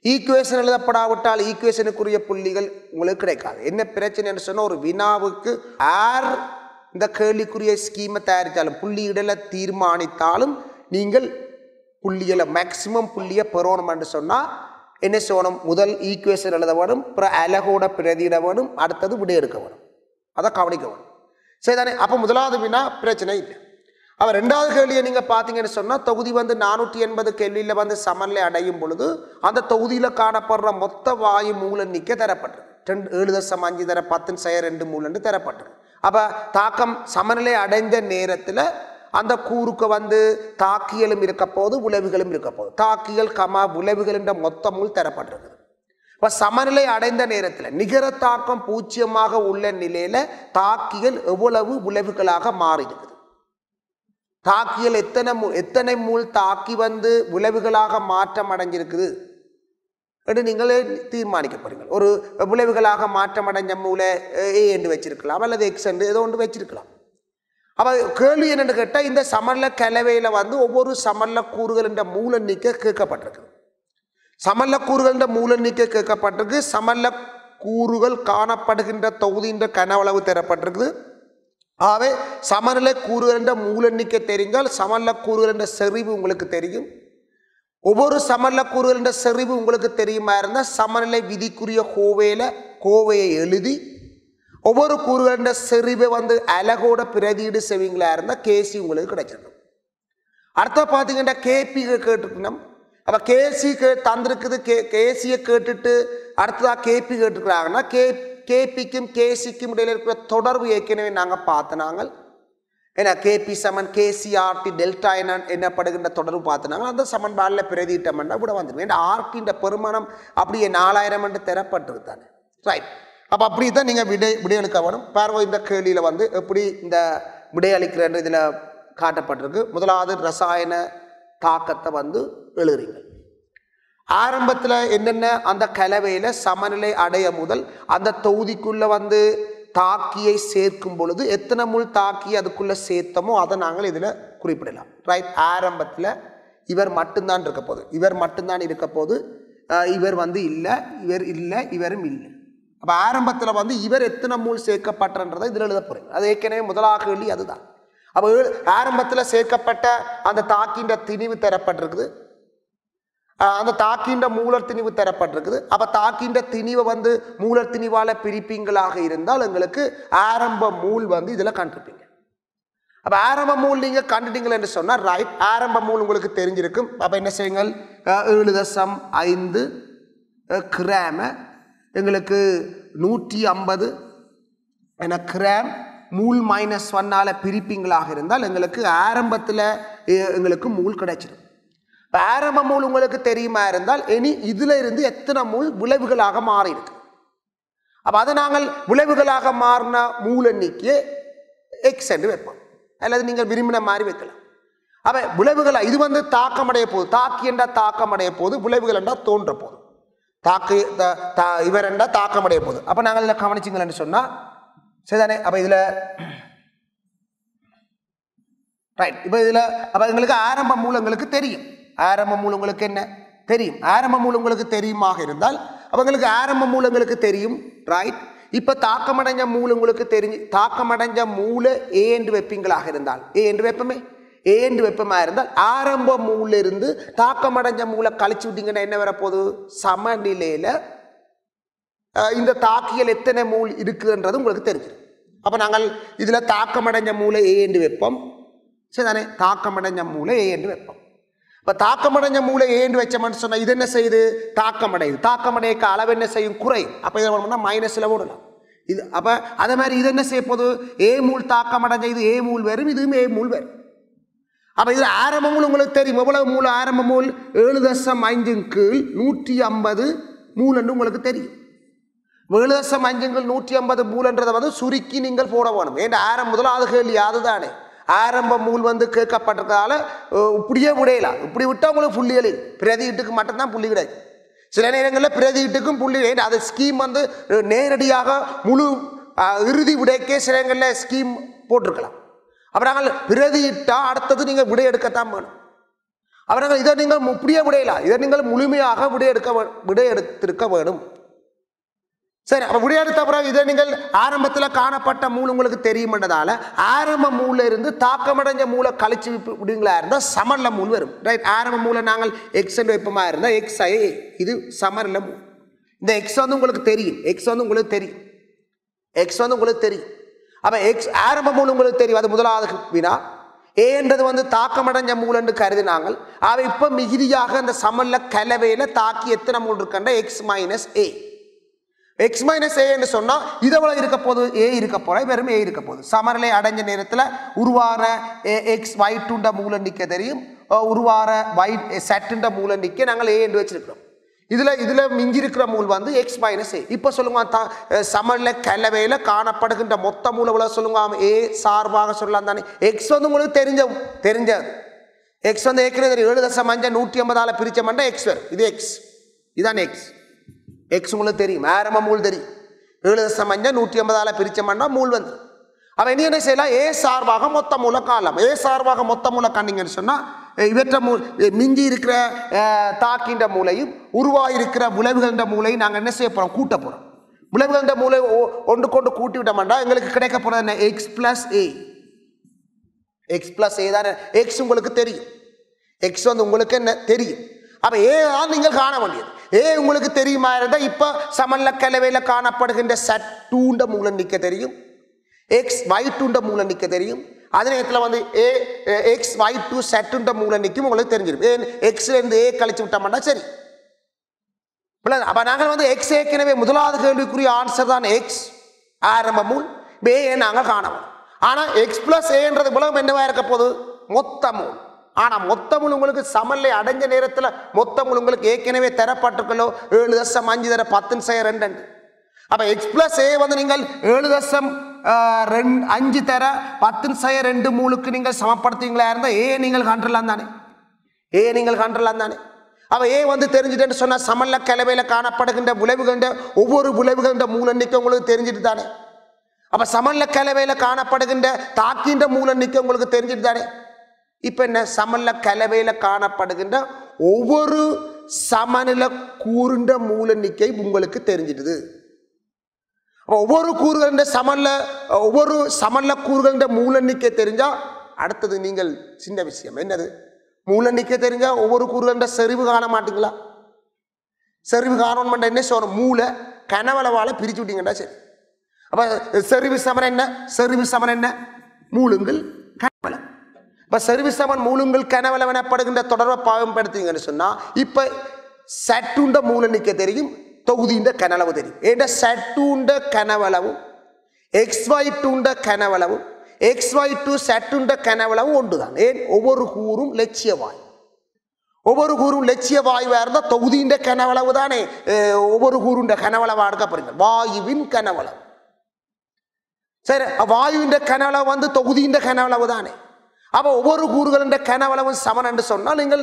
ஈக்குவேஷன் எழுதப்படாவிட்டால் ஈக்குவேஷனுக்குரிய புள்ளிகள் உங்களுக்கு கிடைக்காது. என்ன பிரச்சனைன்னு சொன்னால் ஒரு வினாவுக்கு இந்த கேள்விக்குரிய ஸ்கீமை தயாரித்தாலும் புள்ளியிடலை தீர்மானித்தாலும் நீங்கள் புள்ளிகளை மேக்சிமம் புள்ளியை பெறணும் என்று சொன்னால் என்ன செய்யணும்? முதல் ஈக்குவேஷன் எழுத வேணும், அப்புறம் அலகோட பிரதியிட வேணும், அடுத்தது விடையெடுக்க வேணும். அதை கவனிக்க வேணும். சரிதானே? அப்போ முதலாவது வினா பிரச்சனை இல்லை. அவர் ரெண்டாவது கேள்வியை நீங்கள் பார்த்தீங்கன்னு சொன்னால் தொகுதி 480 கேள்வியில் சமநிலை அடையும் பொழுது அந்த தொகுதியில் காணப்படுற மொத்த வாயு மூல எண்ணிக்கை தரப்பட்டிருக்கு. 7.5 தர 10 மூலன்னு தரப்பட்டிருக்கு. அப்போ தாக்கம் சமநிலை அடைந்த நேரத்தில் அந்த கூறுக்கு தாக்கியலும் இருக்க போது விளைவுகளும் இருக்க போது தாக்கியல் விளைவுகள் என்ற மொத்த மூல் தரப்பட்டிருக்கு. இப்போ சமநிலை அடைந்த நேரத்தில் நிகர தாக்கம் 0 உள்ள நிலையில் தாக்கியல் எவ்வளவு விளைவுகளாக மாறியிருக்குது, தாக்கியல் எத்தனை மூல் தாக்கி விளைவுகளாக மாற்றம் அடைஞ்சிருக்குது என்று நீங்களே தீர்மானிக்க போறீங்க. ஒரு விளைவுகளாக மாற்றம் அடைஞ்ச மூலை A என்று வச்சிருக்கலாம் அல்லது X என்று ஏதோ ஒன்று வச்சிருக்கலாம். அப்போ கேள்வி என்னென்னு கேட்டால் இந்த சமநிலை கலவையில் ஒவ்வொரு சமநிலை கூறுகள் என்ற மூல எண்ணிக்கை கேட்கப்பட்டிருக்கு. சமநிலை கூறுகள் என்ற மூல எண்ணிக்கை கேட்கப்பட்டிருக்கு. சமநிலை கூறுகள் காணப்படுகின்ற தொகுதியின் கனவளவு தரப்பட்டிருக்கு. ஆகவே சமநிலை கூறுகள் என்ற மூல எண்ணிக்கை தெரிந்தால் சமநிலை கூறுகள் என்ற செறிவு உங்களுக்கு தெரியும். ஒவ்வொரு சமநிலை கூறுகள் என்ற செறிவு உங்களுக்கு தெரியுமா இருந்தால் சமநிலை விதிக்குரிய கோவையை எழுதி ஒவ்வொரு கூறுகள் என்ற செறிவை அலகோட பிரதியீடு செய்வீங்களா இருந்தால் கேசி உங்களுக்கு கிடைச்சிருக்கும். அடுத்த பார்த்தீங்கன்னா கேபி கேட்டுருக்கணும். அப்போ கேசி தந்திருக்குது, கேசியை கேட்டுட்டு அடுத்ததாக கேபி கேட்டுருக்குறாங்கன்னா கேபிக்கும் கேசிக்கும் இடையில் இருக்கிற தொடர்பு ஏற்கனவே நாங்கள் பார்த்தனாங்க. ஏன்னா கேபி சமன் கேசிஆர்டி டெல்டா என்னப்படுகின்ற தொடர்பு பார்த்தனாங்க. அந்த சமன்பாடில் பிரதியிட்டோம்னா கூட வந்துடும். ஏன்னா ஆர்டின்ற பெருமானம் அப்படியே 4000 என்று தரப்பட்டிருக்கு தானே. ரைட். அப்போ அப்படி தான் நீங்கள் விடையளிக்க வேணும். பாருங்க, இந்த கேள்வியில் எப்படி இந்த விடையளிக்கிறன்ற இதில் காட்டப்பட்டிருக்கு. முதலாவது ரசாயன தாக்கத்தை எழுதுறீங்க. ஆரம்பத்தில் என்னென்ன அந்த கலவையில் சமநிலை அடைய முதல் அந்த தொகுதிக்குள்ளே தாக்கியை சேர்க்கும் பொழுது எத்தனை முள் தாக்கி அதுக்குள்ளே சேர்த்தமோ அதை நாங்கள் இதில் குறிப்பிடலாம். ரைட். ஆரம்பத்தில் இவர் மட்டும்தான் இருக்க போகுது, இவர் மட்டும்தான் இருக்க போது, இவர் இல்லை, இவர் இல்லை, இவரும் இல்லை. அப்போ ஆரம்பத்தில் இவர் எத்தனை மூல் சேர்க்கப்பட்டன்றதை இதில் எழுத போகிறீங்க. அது ஏற்கனவே முதலாக கேள்வி அதுதான். அப்போ ஆரம்பத்தில் சேர்க்கப்பட்ட அந்த தாக்கின்ற திணிவு தரப்பட்டிருக்குது, அந்த தாக்கின்ற மூலர் திணிவு தரப்பட்டிருக்குது. அப்போ தாக்கின்ற திணிவை மூலர் திணிவால் பிரிப்பீங்களாக இருந்தால் எங்களுக்கு ஆரம்ப மூல் இதில் கண்டிருப்பீங்க. அப்போ ஆரம்ப மூல் நீங்கள் கண்டுட்டீங்கள் என்று சொன்னால் ரைட், ஆரம்ப மூல் உங்களுக்கு தெரிஞ்சிருக்கும். அப்போ என்ன செய்யுங்கள், 7.5 கிராம எங்களுக்கு 150 என கிராம் மூல் -1 பிரிப்பீங்களாக இருந்தால் எங்களுக்கு ஆரம்பத்தில் எங்களுக்கு மூல் கிடைச்சிடும். இப்போ ஆரம்ப மூல் உங்களுக்கு தெரியுமா இருந்தால் இனி இதில் இருந்து எத்தனை மூல் விளைவுகளாக மாறி இருக்கு. அப்போ அதை நாங்கள் விளைவுகளாக மாறின மூல் எண்ணிக்கையை X என்று வைப்போம், அல்லது நீங்கள் விரும்பின மாதிரி வைக்கலாம். அப்போ விளைவுகள் இது தாக்கமடைய போது, தாக்கி என்றால் தாக்கமடைய போது, விளைவுகள் என்றால் தோன்ற போது. தாக்கு இவர் ரெண்டா தாக்கமடைய போகுது. அப்போ நாங்கள் இதில் கவனிச்சிங்களேன்னு சொன்னால் சரிதானே. அப்போ இதில் ரைட். இப்போ இதில் அப்போ எங்களுக்கு ஆரம்ப மூலங்களுக்கு தெரியும். ஆரம்ப மூலங்களுக்கு என்ன தெரியும்? ஆரம்ப மூலங்களுக்கு தெரியுமாக இருந்தால் அவங்களுக்கு ஆரம்ப மூலங்களுக்கு தெரியும். ரைட். இப்போ தாக்கமடைஞ்ச மூலங்களுக்கு தெரிஞ்சு தாக்கமடைஞ்ச மூல ஏ என்று வைப்பீங்களாக இருந்தால் ஏ என்று வைப்பமே ஏ என்று வெப்பமாக இருந்தால் ஆரம்ப மூல இருந்து தாக்கமடைஞ்ச மூல கழிச்சு விட்டீங்கன்னா என்ன வரப்போகுது? சமநிலையில் இந்த தாக்கியல் எத்தனை மூல் இருக்குதுன்றது உங்களுக்கு தெரிஞ்சிடும். அப்போ நாங்கள் இதில் தாக்கமடைஞ்ச மூலை ஏ என்று வைப்போம். சரிதானே. தாக்கமடைஞ்ச மூலை ஏ என்று வைப்போம். இப்போ தாக்கமடைஞ்ச மூளை ஏன்னு வச்சோம்னு சொன்னால் இது என்ன செய்யுது? தாக்கமடையுது. தாக்கமடையக்க அளவு என்ன செய்யும்? குறையும். அப்போ இதை பண்ணோம்னா மைனஸில் ஓடலாம். இது அப்போ அதே மாதிரி இது என்ன செய்ய போகுது? ஏ மூல் தாக்கமடைஞ்ச இது ஏ மூல் வரும், இதுவும் ஏ மூல் வரும். அப்போ இதில் ஆரம்ப மூல் உங்களுக்கு தெரியும். எவ்வளவு மூல்? ஆரம்ப மூல் 7.5 கீழ் 150 மூலன்னு உங்களுக்கு தெரியும். 7.5 கீழ் 150 மூலன்றதை வந்து சுருக்கி நீங்கள் போட வேணும். ஏன்னா முதலாவது கேள்வி அதுதானே. ஆரம்ப மூல் வந்து கேட்கப்பட்டதால இப்படியே விடையலாம். இப்படி விட்டால் உங்களுக்கு புள்ளிகளில் பிரதியீட்டுக்கு மட்டும்தான் புள்ளி கிடையாது. சில நேரங்களில் பிரதியீட்டுக்கும் புள்ளி. அது ஸ்கீம் வந்து நேரடியாக முழு இறுதி விடைக்கே சில நேரங்களில் ஸ்கீம் போட்டிருக்கலாம். அப்புறம் நாங்கள் பிரதியிட்டா அடுத்தது நீங்கள் விடை எடுக்கத்தான் வேணும். அப்புறம் நாங்கள் இதை நீங்கள் இப்படியே விடையலாம். இதை நீங்கள் முழுமையாக விடை எடுத்திருக்க வேணும். சரி. அப்போ விடையெடுத்த பிறகு இதை நீங்கள் ஆரம்பத்தில் காணப்பட்ட மூல உங்களுக்கு தெரியும்ன்றதால ஆரம்ப மூல இருந்து தாக்கமடைஞ்ச மூல கழிச்சு விடுங்களா இருந்தால் சமர்ல மூல் வரும். ரைட். ஆரம்ப மூல நாங்கள் எக்ஸ் வைப்பமாக இருந்தால் எக்ஸ் ஐ இது சமர்ல மூல். இந்த எக்ஸ் வந்து உங்களுக்கு தெரியும். எக்ஸ் வந்து உங்களுக்கு தெரியும். எக்ஸ் வந்து உங்களுக்கு தெரியும். அப்போ எக்ஸ் ஆரம்ப மூல் உங்களுக்கு தெரியும். அது முதலாவது வினா. ஏன்றது வந்து தாக்கமடைஞ்ச மூல் என்று கருதினாங்கள். அவை இப்போ மிகுதியாக அந்த சமல்ல கலவையில் தாக்கி எத்தனை மூல் இருக்குன்ற எக்ஸ் மைனஸ் ஏ. எக்ஸ் மைனஸ் ஏ என்று சொன்னால் இதெவ்வளோ இருக்க போது? ஏ இருக்க போகிற வெறும் ஏ இருக்க போகுது. சமநிலை அடைஞ்ச நேரத்தில் உருவான எக்ஸ் ஒயிட்டுண்ட மூல நிற்க தெரியும். உருவார ஒயிட் செட்டுண்ட மூல நிற்க நாங்கள் ஏ என்று வச்சிருக்கிறோம். இதில் மிஞ்சி இருக்கிற மூல் வந்து எக்ஸ் மைனஸ் ஏ. இப்போ சொல்லுங்க சமநிலை கலவையில் காணப்படுகின்ற மொத்த மூல எவ்வளோ சொல்லுங்க? ஏ சார்பாக சொல்லலாம் தானே. எக்ஸ் வந்து உங்களுக்கு தெரிஞ்சது. எக்ஸ் வந்து ஏற்கனவே தெரியும். 7.5 150 பிரிச்சோம்னா எக்ஸ் வரும். இது எக்ஸ். இதான் எக்ஸ். எக்ஸ் உங்களுக்கு தெரியும். ஆரம்ப மூல் தெரியும். 7.5 150 பிரிச்சோம்னா மூல் வந்து. அப்போ என்ன செய்யலாம்? ஏ சார்பாக மொத்த மூல காணலாம். ஏ சார்பாக மொத்த மூல காணீங்கன்னு சொன்னால் இவற்ற மிஞ்சி இருக்கிற தாக்கின்ற மூலையும் உருவாயிருக்கிற விளைவுகின்ற மூலையும் நாங்கள் என்ன செய்ய போகிறோம்? கூட்ட போகிறோம். விளைவுகின்ற மூலை ஒன்று கொண்டு கூட்டி விட்டோம்னா எங்களுக்கு கிடைக்க போகிறது என்ன? X plus A. X plus A தானே. எக்ஸ் உங்களுக்கு தெரியும். எக்ஸ் வந்து உங்களுக்கு என்ன தெரியும். அப்போ ஏ தான் நீங்கள் காண வேண்டியது. ஏ உங்களுக்கு தெரியுமா இருந்தால் இப்போ சமன்ல கலவையில் காணப்படுகின்ற சட்டூண்ட மூலம் நிற்க தெரியும். எக்ஸ் ஒயிட்டுண்ட மூலம் நிற்க தெரியும். அதே நேரத்தில் வந்து ஏ எக்ஸ் ஒயிட் செட்டுண்ட மூலம் நிற்கும் உங்களுக்கு தெரிஞ்சிடும். ஏன் எக்ஸ்ல இருந்து ஏ கழிச்சு விட்டோம்னா சரி. அப்போ நாங்கள் வந்து எக்ஸ் ஏற்கனவே முதலாவது கேள்விக்குரிய ஆன்சர் தான் எக்ஸ் ஆரம்ப மூல். ஏ நாங்கள் காணவும். ஆனால் எக்ஸ் பிளஸ் ஏன்றது மூலம் என்னவா இருக்க போகுது? மொத்த மூல். ஆனால் மொத்த மூல் உங்களுக்கு சமநிலை அடைஞ்ச நேரத்தில் மொத்த மூல் உங்களுக்கு ஏற்கனவே தரப்பட்டிருக்கலோ 7.5 தர 10/2. அப்போ எக்ஸ் பிளஸ் ஏ வந்து நீங்கள் 7.5 தர 10/2 மூலுக்கு நீங்கள் சமப்படுத்துவீங்களா இருந்தால் ஏ நீங்கள் கண்டலாம் தானே. ஏ நீங்கள் கண்டலாம் தானே. அப்போ ஏ வந்து தெரிஞ்சுட்டேன்னு சொன்னால் சமநிலை கலவையில் காணப்படுகின்ற விளைவுகின்ற ஒவ்வொரு விளைவுகின்ற மூல எண்ணிக்கை உங்களுக்கு தெரிஞ்சுட்டு தானே. அப்போ சமநிலை கலவையில் காணப்படுகின்ற தாக்கின்ற மூல எண்ணிக்கை உங்களுக்கு தெரிஞ்சுட்டு தானே. இப்போ என்ன? சமநிலை கலவையில் காணப்படுகின்ற ஒவ்வொரு சமநிலை கூறுன்ற மூல எண்ணிக்கை உங்களுக்கு தெரிஞ்சிடுது. ஒவ்வொரு கூறுகின்ற ஒவ்வொரு சமநிலை கூறுகின்ற மூல எண்ணிக்கை தெரிஞ்சால் அடுத்தது நீங்கள் சின்ன விஷயம் என்னது? மூல எண்ணிக்கை தெரிஞ்சால் ஒவ்வொரு கூறுகின்ற செறிவு காண மாட்டீங்களா? செறிவு காணணும் என்ன சொல்லணும்? மூளை கனவளவால் பிரிச்சு விட்டீங்கன்னா சரி. அப்போ செறிவு சமன் என்ன? செறிவு சமன் என்ன? மூலுங்கள் கனவளம். இப்போ செறிவு சமன் மூலுங்கள் கனவளம் எனப்படுகின்ற தொடர்பை பாவப்படுத்தீங்கன்னு சொன்னால் இப்போ சட்டுண்ட மூல எண்ணிக்கை தெரியும், தொகுதியின் கனவளவு தெரியும். ஏன்னா சட்டுண்ட கனவளவும் எக்ஸ்ஒய்டுண்ட கனவளவும் எக்ஸ்ஒய்டு சட்டுண்ட கனவளவும் ஒன்று தான். ஏன்? ஒவ்வொரு கூறும் லட்சிய வாயு. ஒவ்வொரு கூறும் லட்சிய வாயுவாக இருந்தால் தொகுதியின் கனவளவு தானே ஒவ்வொரு கூறுண்ட கனவளவாக எடுக்கப்படுங்க. வாயுவின் கனவளவு சரி. வாயுவின் கனவளவு வந்து தொகுதியின் கனவளவு தானே. அப்போ ஒவ்வொரு கூறுகளின் கனவளவும் சமன் என்று சொன்னால் நீங்கள்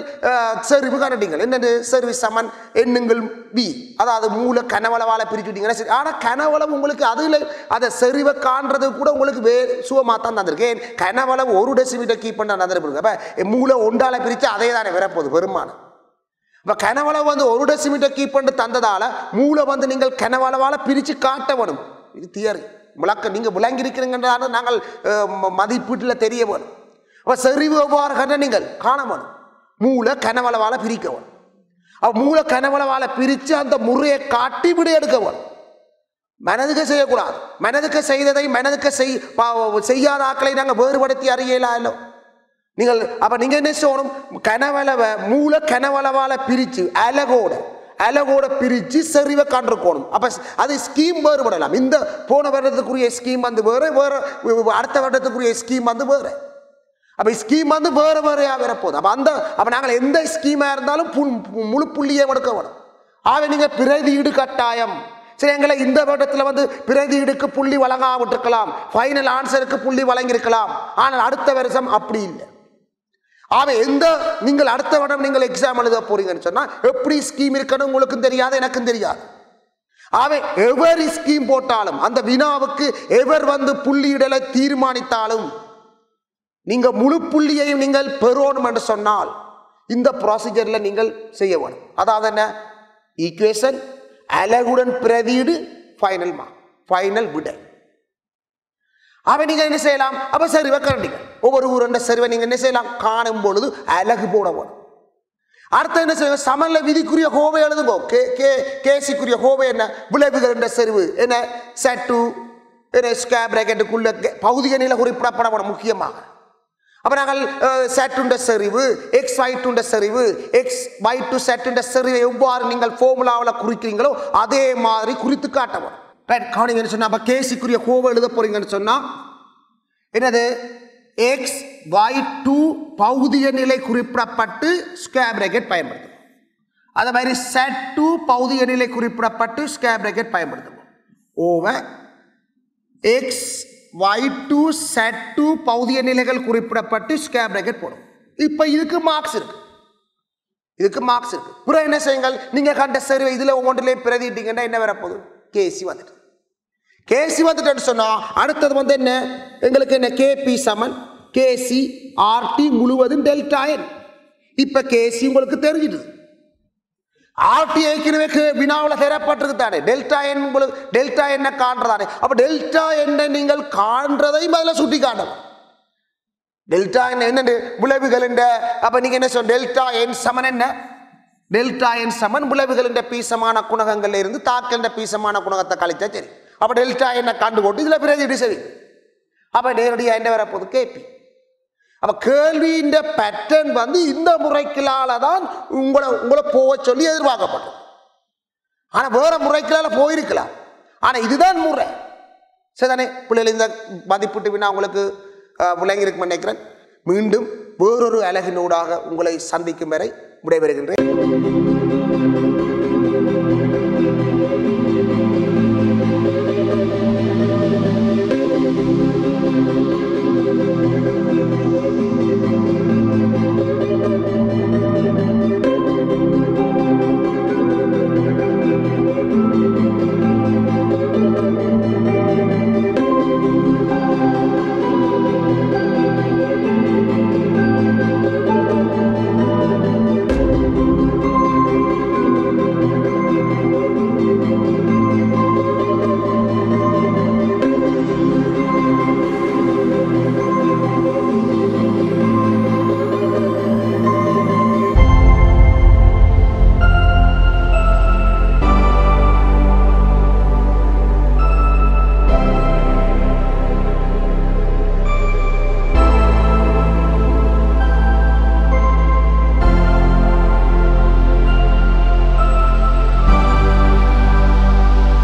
செறிவு கண்டுட்டீங்கள். என்னது செறிவு சமன் எண்ணுங்கள் பி, அதாவது மூல கனவளவால் பிரிச்சுட்டீங்கன்னா சரி. ஆனால் கனவளவு உங்களுக்கு அதில் அதை செறிவை காண்றது கூட உங்களுக்கு சுகமாக தான் தந்திருக்கேன். கனவளவு 1 டெசிமீட்டர் கீப் பண்ண தந்துருப்பீங்க. அப்போ மூளை ஒன்றால் பிரித்து அதே தானே வரப்போகுது பெருமானம். இப்போ கனவளவு வந்து 1 டெசிமீட்டர் கீப் பண்ணி தந்ததால் மூளை வந்து நீங்கள் கனவளவால் பிரித்து காட்ட வேணும். இது தியரி விளக்க நீங்கள் விளங்கியிருக்கிறீங்கன்றாலும் நாங்கள் மதிப்பீட்டில் தெரிய வேணும். அப்போ செறிவு எவ்வாறு கண்ட நீங்கள் காண வேணும். மூளை கனவளவால் பிரிக்க வேணும். அப்போ மூளை கனவளவால் பிரித்து அந்த முறையை காட்டி விட எடுக்க வேணும். மனதுக்கு செய்யக்கூடாது. மனதுக்கு செய்ததை மனதுக்கு செய்யாத ஆக்களை நாங்கள் வேறுபடுத்தி அறியலாம் இல்லை நீங்கள். அப்போ நீங்கள் என்ன செய்யணும், கனவளவை மூளை கனவளவால் பிரித்து அலகோட பிரித்து செறிவை காண்டிருக்கணும். அப்போ அது ஸ்கீம் வேறுபடலாம். இந்த போன வருடத்துக்குரிய ஸ்கீம் வந்து வேறு, அடுத்த வருடத்துக்குரிய ஸ்கீம் வந்து வேறு. அப்போ ஸ்கீம் வந்து வேறையாக வரப்போகுது. அப்போ நாங்கள் எந்த ஸ்கீமாக இருந்தாலும் முழு புள்ளியை எடுக்க வேணும். ஆக நீங்கள் பிரதியீடு கட்டாயம். சரி, எங்களை இந்த வருடத்தில் வந்து பிரதியீடுக்கு புள்ளி வழங்காவிட்டிருக்கலாம், ஃபைனல் ஆன்சருக்கு புள்ளி வழங்கியிருக்கலாம். ஆனால் அடுத்த வருஷம் அப்படி இல்லை. ஆக நீங்கள் அடுத்த வருடம் நீங்கள் எக்ஸாம் எழுத போறீங்கன்னு சொன்னால் எப்படி ஸ்கீம் இருக்கணும் உங்களுக்கும் தெரியாது, எனக்கும் தெரியாது. ஆக எவர் ஸ்கீம் போட்டாலும் அந்த வினாவுக்கு எவர் வந்து புள்ளியிடலை தீர்மானித்தாலும் நீங்க முழு புள்ளியையும் நீங்கள் பெறணும் என்று சொன்னால் இந்த ப்ரொசீஜர்ல நீங்கள் செய்ய வேணும். அதாவது என்ன, ஈக்குவேஷன், அலகுடன் பிரதியீடு, ஃபைனல் விடை. அப்ப நீங்க என்ன செய்யலாம், அப்ப சரிவை கரண்டிங்க ஒவ்வொரு ஊரண்ட சரிவை நீங்க என்ன செய்யலாம், காணும் பொழுது அலகு போட வேணும். அடுத்த என்ன செய்ய, சமன்ல விதிக்குரிய கோவை எழுதுங்கோ. கேசிக்குரிய கோவை என்ன, விளைவுகள் என்ற சரிவு என்ன, செட்டு ஸ்கொயர் பிராக்கெட்டுக்குள்ள பகுதிய நிலை குறிப்பிடப்பட வேணும் முக்கியமாக. அப்ப நாங்கள் செட்டுண்ட செறிவு, எக்ஸ் ஒய்டுண்ட செறிவு, எக்ஸ் ஒய் டு செட்டுண்ட செறிவை எவ்வாறு நீங்கள் ஃபார்முலாவில் குறிக்கிறீங்களோ அதே மாதிரி குறித்து காட்டவும். ரைட், கவனிங்கன்னு சொன்னா, அப்ப கேசிக்குரிய கோவை எழுத போறீங்கன்னு சொன்னா என்னது, எக்ஸ் ஒய் டு பகுதிய நிலை குறிப்பிடப்பட்டு ஸ்கொயர் பிராக்கெட் பயன்படுத்தும். அதே மாதிரி செட் டு பகுதிய நிலை குறிப்பிடப்பட்டு ஸ்கொயர் பிராக்கெட் பயன்படுத்தும். Over x y to set to பகுதிய நிலைகள் குறிப்பிடப்பட்டு ஸ்கொயர் பிராக்கெட் போடும். இப்போ இதுக்கு மார்க்ஸ் இருக்கு, புறம் என்ன செய்யுங்கள், நீங்க கண்ட சரிவை இதுல ஒவ்வொன்றிலே பிரதிட்டீங்கன்னா என்ன வரப்போகுது, கேசி வந்துட்டு சொன்னா அடுத்தது வந்து என்ன, எங்களுக்கு என்ன, கேபி சமன் கேசி ஆர்டி முழுவதும் டெல்டா என். இப்ப கேசி உங்களுக்கு தெரிஞ்சிடுது, ஆர்டி ஏற்கனவே வினாவில் தரப்பட்டிருக்கு தானே, டெல்டா என் உங்களுக்கு டெல்டா என்ன காண்றதானே. அப்ப டெல்டா என்ன நீங்கள் காண்றதை முதல்ல சுட்டி காட்டணும். டெல்டா என்ன விளைவுகள், அப்ப நீங்க என்ன சொல்ல, டெல்டா என் சமன் என்ன, டெல்டா என் சமன் விளைவுகள் பீசமான குணகங்கள்ல இருந்து தாக்கல் பீசமான குணகத்தை கழித்தா சரி. அப்ப டெல்டா என்ன கண்டு போட்டு இதுல பிரதியீடு சரி. அப்ப நேரடியாக என்ன வரப்போகுது, கேபி. அப்ப கேள்வியின் பேட்டர்ன் வந்து இந்த முறைகளால தான் உங்களை போக சொல்லி எதிர்பார்க்கப்பட்டது. ஆனா வேற முறைகளால போயிருக்கலாம், ஆனா இதுதான் முறை. சரிதானே பிள்ளைகள், இந்த மதிப்பீட்டு வினா உங்களுக்கு விளங்கியிருக்கும் நினைக்கிறேன். மீண்டும் வேறொரு அழகினூடாக உங்களை சந்திக்கும் வரை விடைபெறுகின்றேன்.